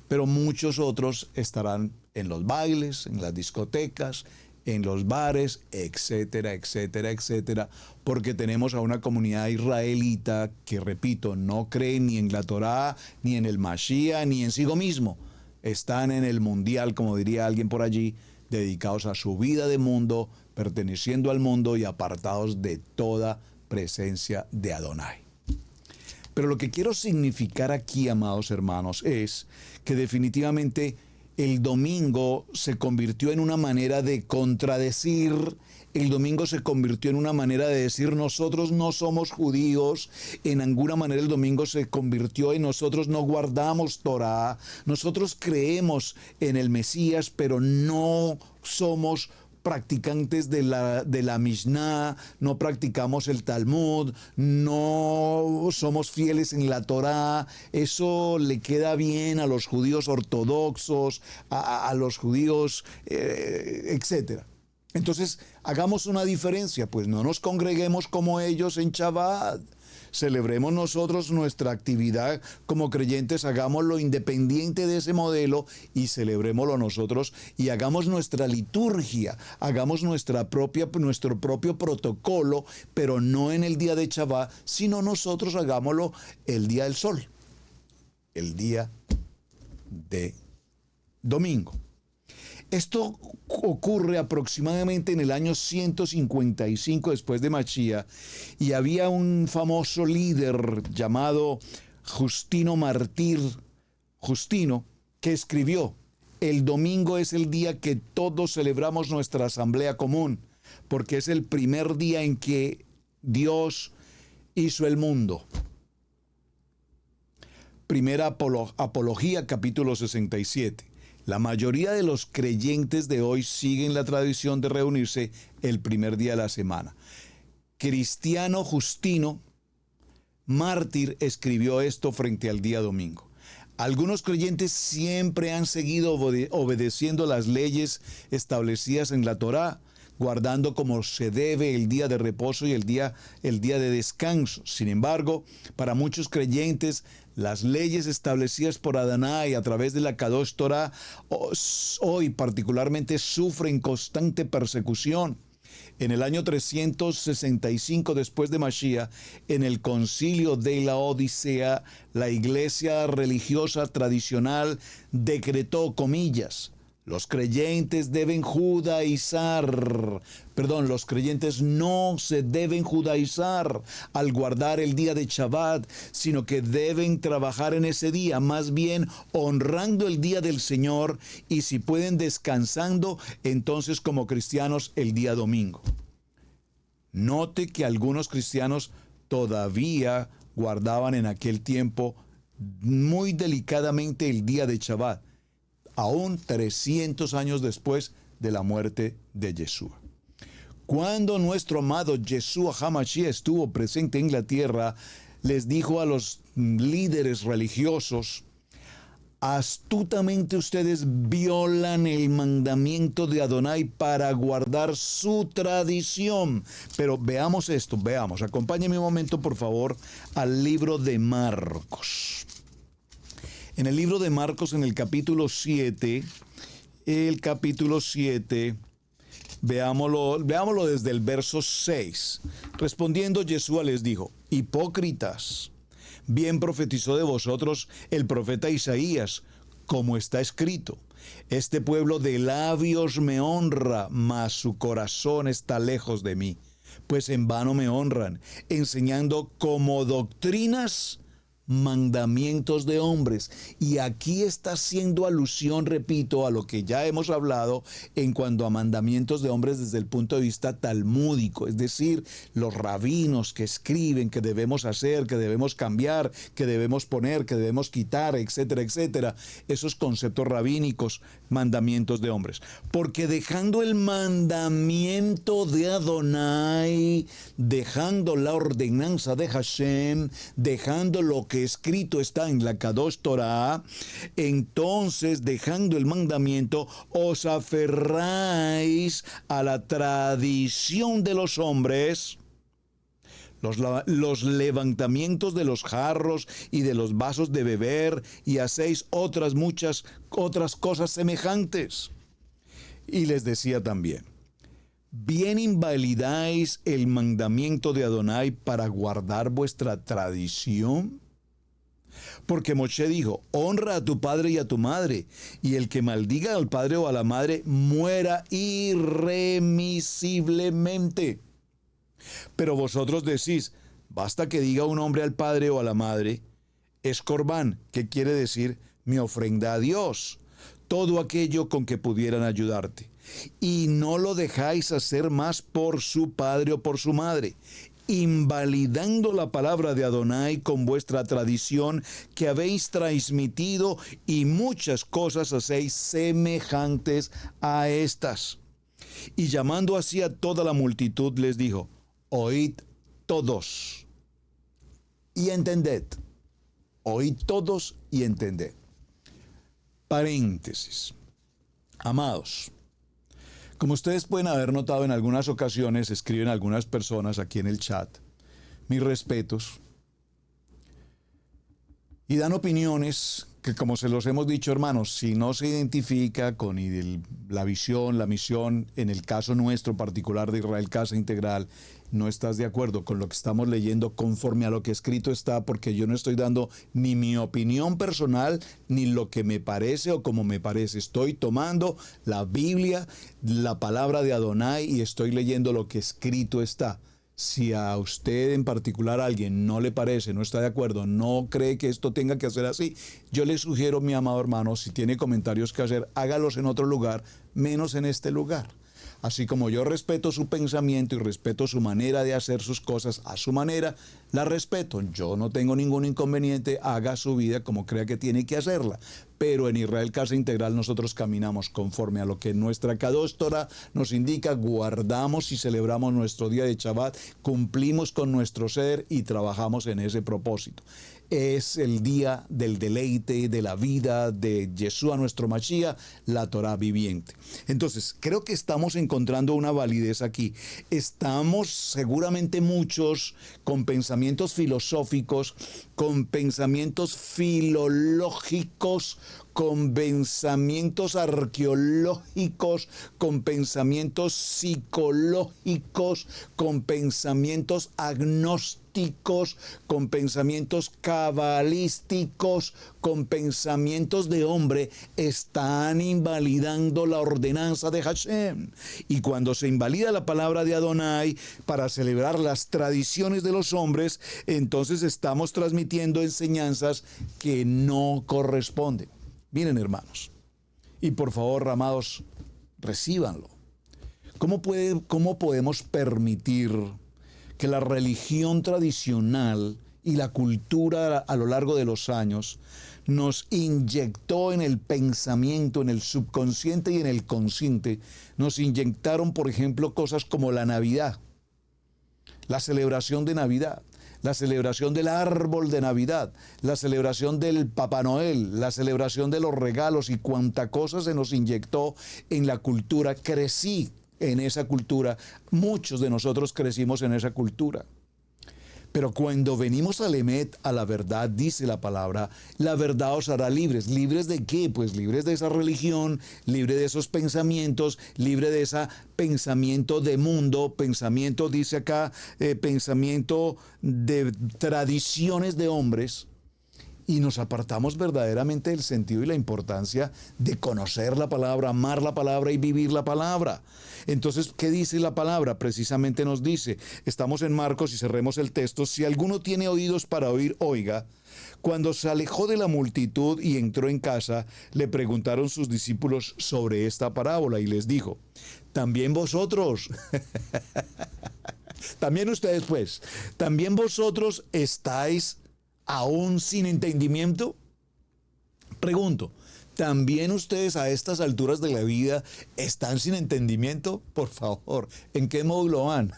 pero muchos otros estarán en los bailes, en las discotecas, en los bares, etcétera, etcétera, etcétera, porque tenemos a una comunidad israelita que, repito, no cree ni en la Torá, ni en el Mashiach, ni en sí mismo. Están en el mundial, como diría alguien por allí, dedicados a su vida de mundo, perteneciendo al mundo y apartados de toda presencia de Adonai. Pero lo que quiero significar aquí, amados hermanos, es que definitivamente el domingo se convirtió en una manera de contradecir, el domingo se convirtió en una manera de decir nosotros no somos judíos, en alguna manera el domingo se convirtió en nosotros no guardamos Torá, nosotros creemos en el Mesías, pero no somos practicantes de la Mishnah, no practicamos el Talmud, no somos fieles en la Torá. Eso le queda bien a los judíos ortodoxos, a los judíos, etc. Entonces, hagamos una diferencia, pues no nos congreguemos como ellos en Shabbat. Celebremos nosotros nuestra actividad como creyentes, hagámoslo independiente de ese modelo y celebrémoslo nosotros y hagamos nuestra liturgia, hagamos nuestro propio protocolo, pero no en el día de Shabbat, sino nosotros hagámoslo el día del sol, el día de domingo. Esto ocurre aproximadamente en el año 155 después de Mashiach, y había un famoso líder llamado Justino Mártir, Justino, que escribió: el domingo es el día que todos celebramos nuestra asamblea común, porque es el primer día en que Dios hizo el mundo. Primera Apología, capítulo 67. La mayoría de los creyentes de hoy siguen la tradición de reunirse el primer día de la semana. Cristiano Justino Mártir escribió esto frente al día domingo. Algunos creyentes siempre han seguido obedeciendo las leyes establecidas en la Torá, guardando como se debe el día de reposo y el día de descanso. Sin embargo, para muchos creyentes, las leyes establecidas por Adonai a través de la Kadosh Torah hoy particularmente sufren constante persecución. En el año 365 después de Mashiach, en el concilio de la Odisea, la iglesia religiosa tradicional decretó, comillas, los creyentes no se deben judaizar al guardar el día de Shabbat, sino que deben trabajar en ese día, más bien honrando el día del Señor, y si pueden descansando, entonces como cristianos el día domingo. Note que algunos cristianos todavía guardaban en aquel tiempo muy delicadamente el día de Shabbat, aún 300 años después de la muerte de Yeshua. Cuando nuestro amado Yeshua HaMashiach estuvo presente en la tierra, les dijo a los líderes religiosos: astutamente ustedes violan el mandamiento de Adonai para guardar su tradición. Pero veamos esto, acompáñenme un momento por favor al libro de Marcos. En el libro de Marcos, en el capítulo 7, veámoslo desde el verso 6. Respondiendo Yeshua les dijo: hipócritas, bien profetizó de vosotros el profeta Isaías, como está escrito: este pueblo de labios me honra, mas su corazón está lejos de mí, pues en vano me honran, enseñando como doctrinas mandamientos de hombres. Y aquí está haciendo alusión, repito, a lo que ya hemos hablado en cuanto a mandamientos de hombres desde el punto de vista talmúdico, es decir, los rabinos que escriben que debemos hacer, que debemos cambiar, que debemos poner, que debemos quitar, etcétera, etcétera. Esos conceptos rabínicos, mandamientos de hombres. Porque dejando el mandamiento de Adonai, dejando la ordenanza de Hashem, dejando lo que escrito está en la Kadosh Torah, entonces dejando el mandamiento, os aferráis a la tradición de los hombres, los levantamientos de los jarros y de los vasos de beber, y hacéis muchas otras cosas semejantes. Y les decía también: bien invalidáis el mandamiento de Adonai para guardar vuestra tradición. Porque Moshe dijo: honra a tu padre y a tu madre, y el que maldiga al padre o a la madre muera irremisiblemente. Pero vosotros decís: basta que diga un hombre al padre o a la madre, es corbán, que quiere decir mi ofrenda a Dios, todo aquello con que pudieran ayudarte, y no lo dejáis hacer más por su padre o por su madre, invalidando la palabra de Adonai con vuestra tradición que habéis transmitido, y muchas cosas hacéis semejantes a estas. Y llamando así a toda la multitud les dijo: oíd todos y entended. Oíd todos y entended. Paréntesis. Amados, como ustedes pueden haber notado en algunas ocasiones, escriben algunas personas aquí en el chat, mis respetos, y dan opiniones que, como se los hemos dicho, hermanos, si no se identifica con la visión, la misión, en el caso nuestro particular de Israel Casa Integral, no estás de acuerdo con lo que estamos leyendo conforme a lo que escrito está, porque yo no estoy dando ni mi opinión personal, ni lo que me parece o como me parece. Estoy tomando la Biblia, la palabra de Adonai, y estoy leyendo lo que escrito está. Si a usted en particular, a alguien, no le parece, no está de acuerdo, no cree que esto tenga que hacer así, yo le sugiero, mi amado hermano, si tiene comentarios que hacer, hágalos en otro lugar, menos en este lugar. Así como yo respeto su pensamiento y respeto su manera de hacer sus cosas a su manera, la respeto. Yo no tengo ningún inconveniente, haga su vida como crea que tiene que hacerla. Pero en Israel Casa Integral nosotros caminamos conforme a lo que nuestra Kadosh Torah nos indica, guardamos y celebramos nuestro día de Shabbat, cumplimos con nuestro ser y trabajamos en ese propósito. Es el día del deleite, de la vida de Yeshua, nuestro Mashiach, la Torah viviente. Entonces, creo que estamos encontrando una validez aquí. Estamos seguramente muchos con pensamientos filosóficos, con pensamientos filológicos, con pensamientos arqueológicos, con pensamientos psicológicos, con pensamientos agnósticos, con pensamientos cabalísticos, con pensamientos de hombre, están invalidando la ordenanza de Hashem. Y cuando se invalida la palabra de Adonai para celebrar las tradiciones de los hombres, entonces estamos transmitiendo enseñanzas que no corresponden. Miren, hermanos, y por favor, amados, recíbanlo. ¿Cómo podemos permitir que la religión tradicional y la cultura a lo largo de los años nos inyectó en el pensamiento, en el subconsciente y en el consciente? Nos inyectaron, por ejemplo, cosas como la Navidad, la celebración de Navidad, la celebración del árbol de Navidad, la celebración del Papá Noel, la celebración de los regalos, y cuánta cosa se nos inyectó en la cultura. Crecí en esa cultura, muchos de nosotros crecimos en esa cultura. Pero cuando venimos al Emet, a la verdad, dice la palabra, la verdad os hará libres. ¿Libres de qué? Pues libres de esa religión, libre de esos pensamientos, libre de ese pensamiento de mundo, pensamiento, dice acá, pensamiento de tradiciones de hombres. Y nos apartamos verdaderamente del sentido y la importancia de conocer la palabra, amar la palabra y vivir la palabra. Entonces, ¿qué dice la palabra? Precisamente nos dice, estamos en Marcos y cerremos el texto, si alguno tiene oídos para oír, oiga. Cuando se alejó de la multitud y entró en casa, le preguntaron sus discípulos sobre esta parábola y les dijo, también vosotros, también ustedes pues, también vosotros estáis aún sin entendimiento. Pregunto, ¿también ustedes a estas alturas de la vida están sin entendimiento? Por favor, ¿en qué módulo van?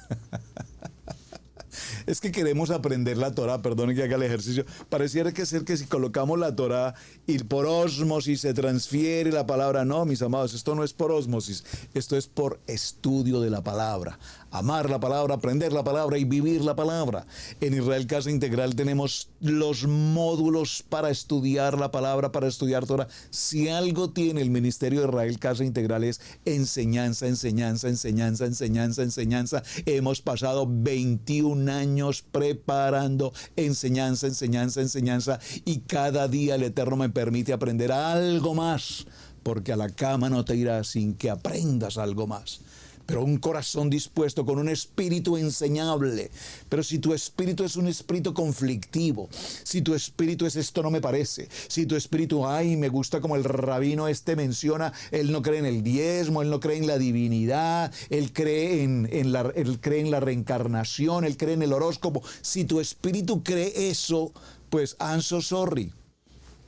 Es que queremos aprender la Torah, perdone que haga el ejercicio. Pareciera que ser que si colocamos la Torah y por ósmosis se transfiere la palabra. No, mis amados, esto no es por ósmosis, esto es por estudio de la palabra. Amar la palabra, aprender la palabra y vivir la palabra. En Israel Casa Integral tenemos los módulos para estudiar la palabra, para estudiar Torah. Si algo tiene el Ministerio de Israel Casa Integral es enseñanza, enseñanza, enseñanza, enseñanza, enseñanza. Hemos pasado 21 años preparando enseñanza, enseñanza, enseñanza. Y cada día el Eterno me permite aprender algo más. Porque a la cama no te irás sin que aprendas algo más. Pero un corazón dispuesto, con un espíritu enseñable. Pero si tu espíritu es un espíritu conflictivo, si tu espíritu es esto no me parece, si tu espíritu, ay, me gusta como el rabino menciona, él no cree en el diezmo, él no cree en la divinidad, él cree en la reencarnación, él cree en el horóscopo. Si tu espíritu cree eso, pues I'm so sorry.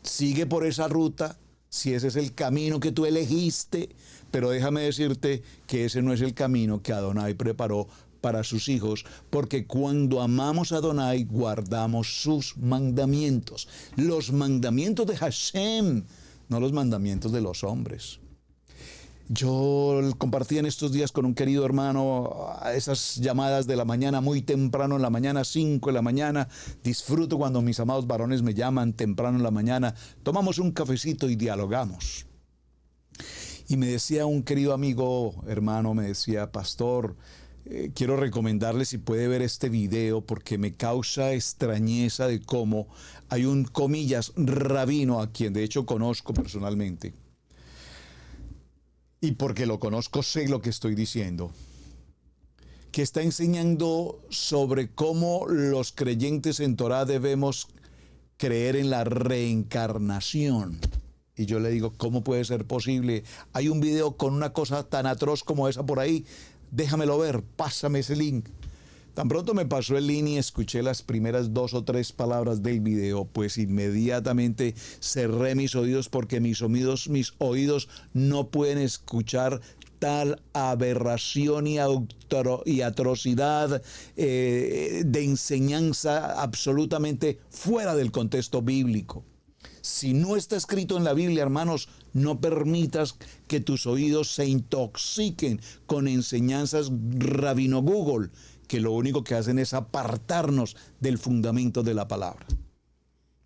Sigue por esa ruta, si ese es el camino que tú elegiste. Pero déjame decirte que ese no es el camino que Adonai preparó para sus hijos, porque cuando amamos a Adonai, guardamos sus mandamientos. Los mandamientos de Hashem, no los mandamientos de los hombres. Yo compartí en estos días con un querido hermano esas llamadas de la mañana, muy temprano en la mañana, 5 de la mañana. Disfruto cuando mis amados varones me llaman temprano en la mañana. Tomamos un cafecito y dialogamos. Y me decía un querido amigo, hermano, me decía, pastor, quiero recomendarle si puede ver este video porque me causa extrañeza de cómo hay un, comillas, rabino a quien de hecho conozco personalmente. Y porque lo conozco sé lo que estoy diciendo. Que está enseñando sobre cómo los creyentes en Torah debemos creer en la reencarnación. Y yo le digo, ¿cómo puede ser posible? Hay un video con una cosa tan atroz como esa por ahí. Déjamelo ver, pásame ese link. Tan pronto me pasó el link y escuché las primeras 2 o 3 palabras del video, pues inmediatamente cerré mis oídos porque mis oídos no pueden escuchar tal aberración y atrocidad de enseñanza absolutamente fuera del contexto bíblico. Si no está escrito en la Biblia, hermanos, no permitas que tus oídos se intoxiquen con enseñanzas rabino Google, que lo único que hacen es apartarnos del fundamento de la palabra.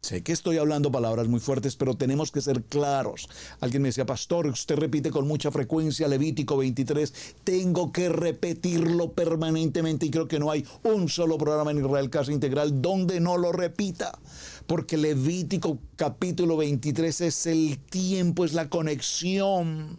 Sé que estoy hablando palabras muy fuertes, pero tenemos que ser claros. Alguien me decía, pastor, usted repite con mucha frecuencia Levítico 23. Tengo que repetirlo permanentemente y creo que no hay un solo programa en Israel Casa Integral donde no lo repita. Porque Levítico capítulo 23 es el tiempo, es la conexión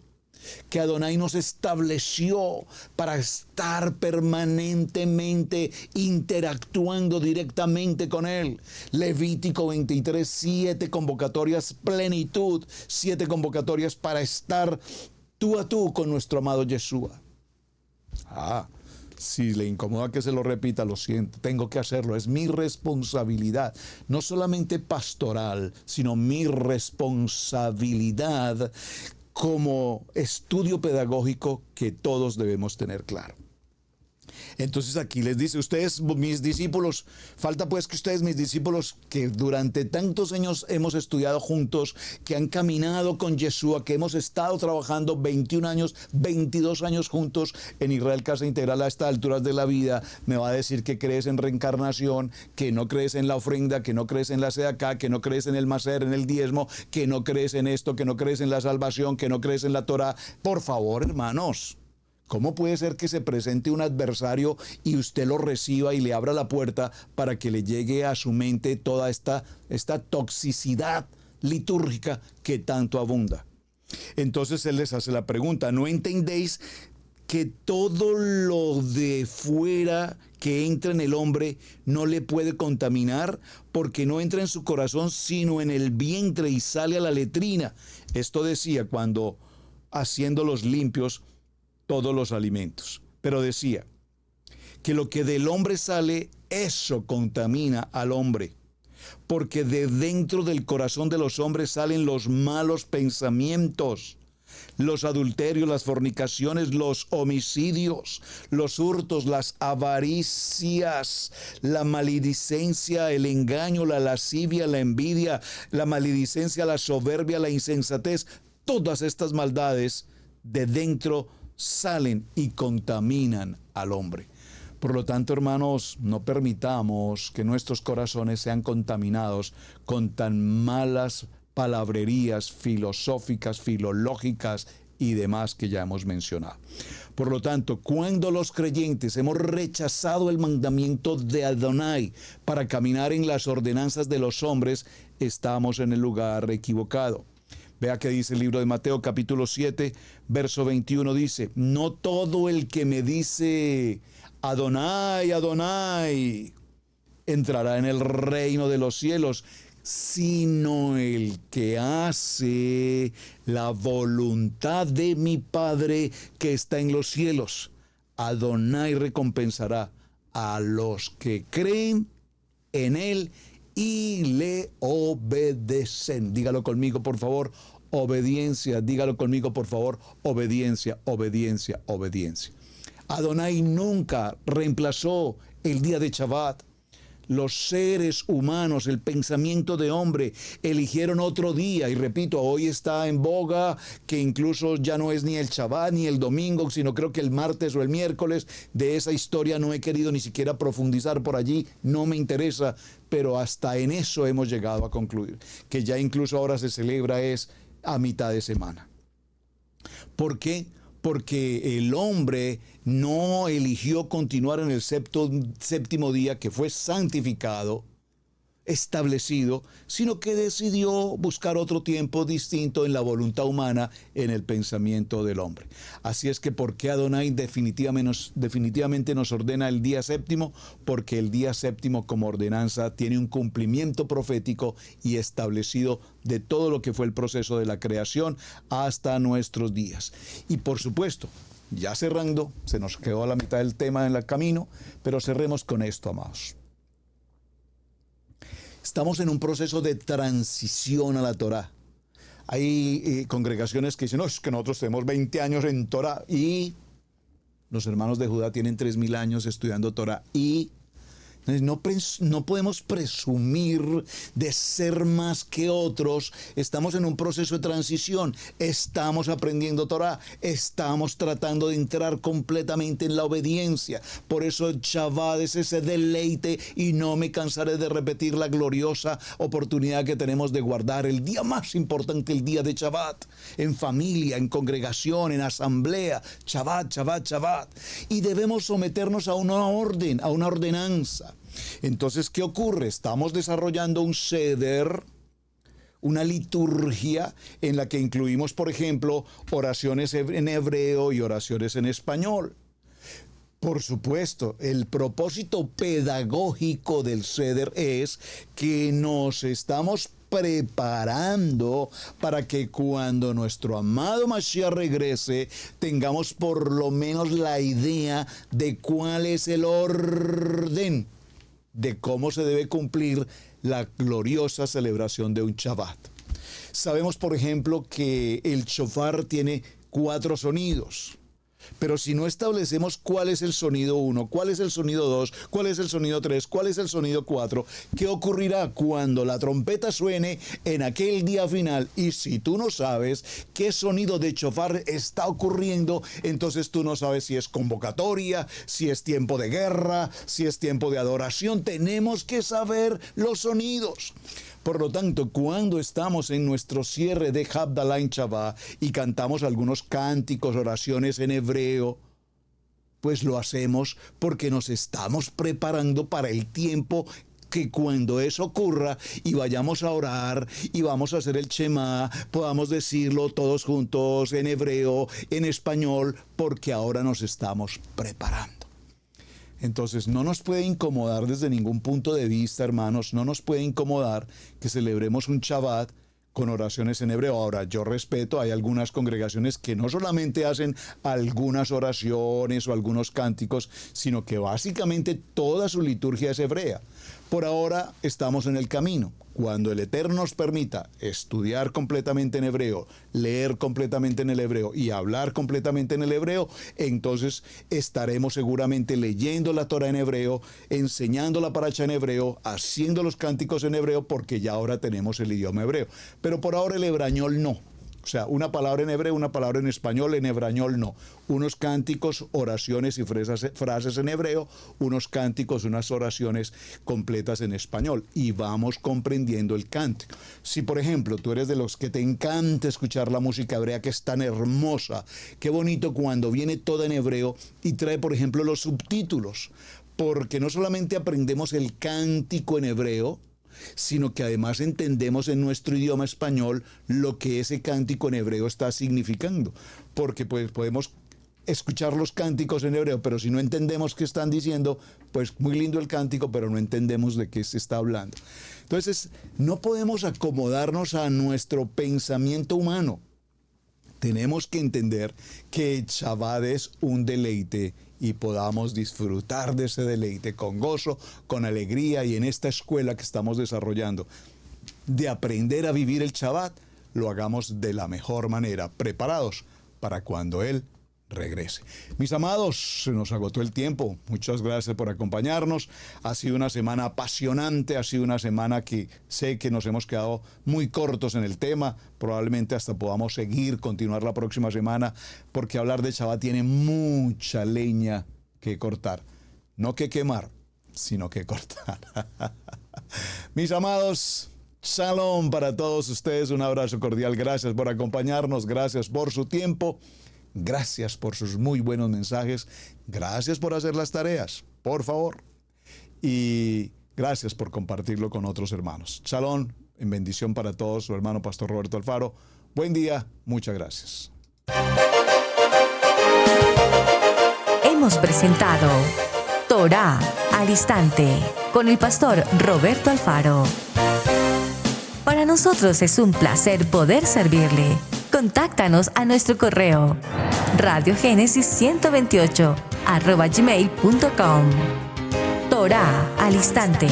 que Adonai nos estableció para estar permanentemente interactuando directamente con Él. Levítico 23, 7 convocatorias, plenitud, 7 convocatorias para estar tú a tú con nuestro amado Yeshua. Si le incomoda que se lo repita, lo siento, tengo que hacerlo, es mi responsabilidad, no solamente pastoral, sino mi responsabilidad como estudio pedagógico que todos debemos tener claro. Entonces aquí les dice, ustedes, mis discípulos, falta pues que ustedes, mis discípulos, que durante tantos años hemos estudiado juntos, que han caminado con Yeshua, que hemos estado trabajando 21 años, 22 años juntos en Israel Casa Integral a estas alturas de la vida, me va a decir que crees en reencarnación, que no crees en la ofrenda, que no crees en la sedacá, que no crees en el maser, en el diezmo, que no crees en esto, que no crees en la salvación, que no crees en la Torah. Por favor, hermanos. ¿Cómo puede ser que se presente un adversario y usted lo reciba y le abra la puerta para que le llegue a su mente toda esta toxicidad litúrgica que tanto abunda? Entonces él les hace la pregunta, ¿no entendéis que todo lo de fuera que entra en el hombre no le puede contaminar? Porque no entra en su corazón sino en el vientre y sale a la letrina. Esto decía cuando haciéndolos limpios todos los alimentos. Pero decía que lo que del hombre sale, eso contamina al hombre. Porque de dentro del corazón de los hombres salen los malos pensamientos, los adulterios, las fornicaciones, los homicidios, los hurtos, las avaricias, la maledicencia, el engaño, la lascivia, la envidia, la maledicencia, la soberbia, la insensatez. Todas estas maldades de dentro salen y contaminan al hombre. Por lo tanto, hermanos, no permitamos que nuestros corazones sean contaminados con tan malas palabrerías filosóficas, filológicas y demás que ya hemos mencionado. Por lo tanto, cuando los creyentes hemos rechazado el mandamiento de Adonai para caminar en las ordenanzas de los hombres, estamos en el lugar equivocado. Vea que dice el libro de Mateo capítulo 7, verso 21, dice, no todo el que me dice Adonai, Adonai, entrará en el reino de los cielos, sino el que hace la voluntad de mi Padre que está en los cielos. Adonai recompensará a los que creen en él y le obedecen. Dígalo conmigo, por favor, obediencia. Dígalo conmigo, por favor, obediencia, obediencia, obediencia. Adonai nunca reemplazó el día de Shabbat. Los seres humanos, el pensamiento de hombre, eligieron otro día. Y repito, hoy está en boga que incluso ya no es ni el Shabbat ni el domingo, sino creo que el martes o el miércoles. De esa historia no he querido ni siquiera profundizar por allí, no me interesa. Pero hasta en eso hemos llegado a concluir, que ya incluso ahora se celebra es a mitad de semana. ¿Por qué? Porque el hombre no eligió continuar en el séptimo día que fue santificado, establecido, sino que decidió buscar otro tiempo distinto en la voluntad humana, en el pensamiento del hombre. Así es que, ¿por qué Adonai definitivamente nos ordena el día séptimo? Porque el día séptimo como ordenanza tiene un cumplimiento profético y establecido de todo lo que fue el proceso de la creación hasta nuestros días. Y por supuesto, ya cerrando, se nos quedó a la mitad del tema en el camino, pero cerremos con esto, amados. Estamos en un proceso de transición a la Torah. Hay congregaciones que dicen, no, es que nosotros tenemos 20 años en Torah y los hermanos de Judá tienen 3000 años estudiando Torah y no podemos presumir de ser más que otros. Estamos en un proceso de transición. Estamos aprendiendo Torah. Estamos tratando de entrar completamente en la obediencia. Por eso el Shabbat es ese deleite y no me cansaré de repetir la gloriosa oportunidad que tenemos de guardar el día más importante, el día de Shabbat. En familia, en congregación, en asamblea. Shabbat, Shabbat, Shabbat. Y debemos someternos a una orden, a una ordenanza. Entonces, ¿qué ocurre? Estamos desarrollando un seder, una liturgia en la que incluimos, por ejemplo, oraciones en hebreo y oraciones en español. Por supuesto, el propósito pedagógico del seder es que nos estamos preparando para que cuando nuestro amado Mashiach regrese, tengamos por lo menos la idea de cuál es el orden de cómo se debe cumplir la gloriosa celebración de un Shabbat. Sabemos, por ejemplo, que el shofar tiene 4 sonidos. Pero si no establecemos cuál es el sonido 1, cuál es el sonido 2, cuál es el sonido 3, cuál es el sonido 4, ¿qué ocurrirá cuando la trompeta suene en aquel día final? Y si tú no sabes qué sonido de shofar está ocurriendo, entonces tú no sabes si es convocatoria, si es tiempo de guerra, si es tiempo de adoración. Tenemos que saber los sonidos. Por lo tanto, cuando estamos en nuestro cierre de Havdalah en Shabbat y cantamos algunos cánticos, oraciones en hebreo, pues lo hacemos porque nos estamos preparando para el tiempo que cuando eso ocurra y vayamos a orar y vamos a hacer el Shema, podamos decirlo todos juntos en hebreo, en español, porque ahora nos estamos preparando. Entonces no nos puede incomodar desde ningún punto de vista, hermanos, no nos puede incomodar que celebremos un Shabbat con oraciones en hebreo. Ahora, yo respeto, hay algunas congregaciones que no solamente hacen algunas oraciones o algunos cánticos, sino que básicamente toda su liturgia es hebrea. Por ahora estamos en el camino. Cuando el Eterno nos permita estudiar completamente en hebreo, leer completamente en el hebreo y hablar completamente en el hebreo, entonces estaremos seguramente leyendo la Torah en hebreo, enseñando la paracha en hebreo, haciendo los cánticos en hebreo, porque ya ahora tenemos el idioma hebreo. Pero por ahora el hebrañol no. O sea, una palabra en hebreo, una palabra en español, en hebrañol no. Unos cánticos, oraciones y frases en hebreo, unos cánticos, unas oraciones completas en español. Y vamos comprendiendo el cántico. Si, por ejemplo, tú eres de los que te encanta escuchar la música hebrea, que es tan hermosa, qué bonito cuando viene toda en hebreo y trae, por ejemplo, los subtítulos. Porque no solamente aprendemos el cántico en hebreo, sino que además entendemos en nuestro idioma español lo que ese cántico en hebreo está significando. Porque pues podemos escuchar los cánticos en hebreo, pero si no entendemos qué están diciendo, pues muy lindo el cántico, pero no entendemos de qué se está hablando. Entonces, no podemos acomodarnos a nuestro pensamiento humano. Tenemos que entender que Shabbat es un deleite y podamos disfrutar de ese deleite con gozo, con alegría, y en esta escuela que estamos desarrollando de aprender a vivir el Shabbat, lo hagamos de la mejor manera, preparados para cuando Él regrese. Mis amados, se nos agotó el tiempo. Muchas gracias por acompañarnos. Ha sido una semana apasionante, ha sido una semana que sé que nos hemos quedado muy cortos en el tema. Probablemente hasta podamos continuar la próxima semana, porque hablar de Shabbat tiene mucha leña que cortar. No que quemar, sino que cortar. Mis amados, shalom para todos ustedes. Un abrazo cordial. Gracias por acompañarnos. Gracias por su tiempo. Gracias por sus muy buenos mensajes. Gracias por hacer las tareas, por favor. Y gracias por compartirlo con otros hermanos. Shalom, en bendición para todos, su hermano Pastor Roberto Alfaro. Buen día, muchas gracias. Hemos presentado Torah al Instante con el Pastor Roberto Alfaro. Para nosotros es un placer poder servirle. Contáctanos a nuestro correo radiogenesis128@gmail.com. Torah al Instante.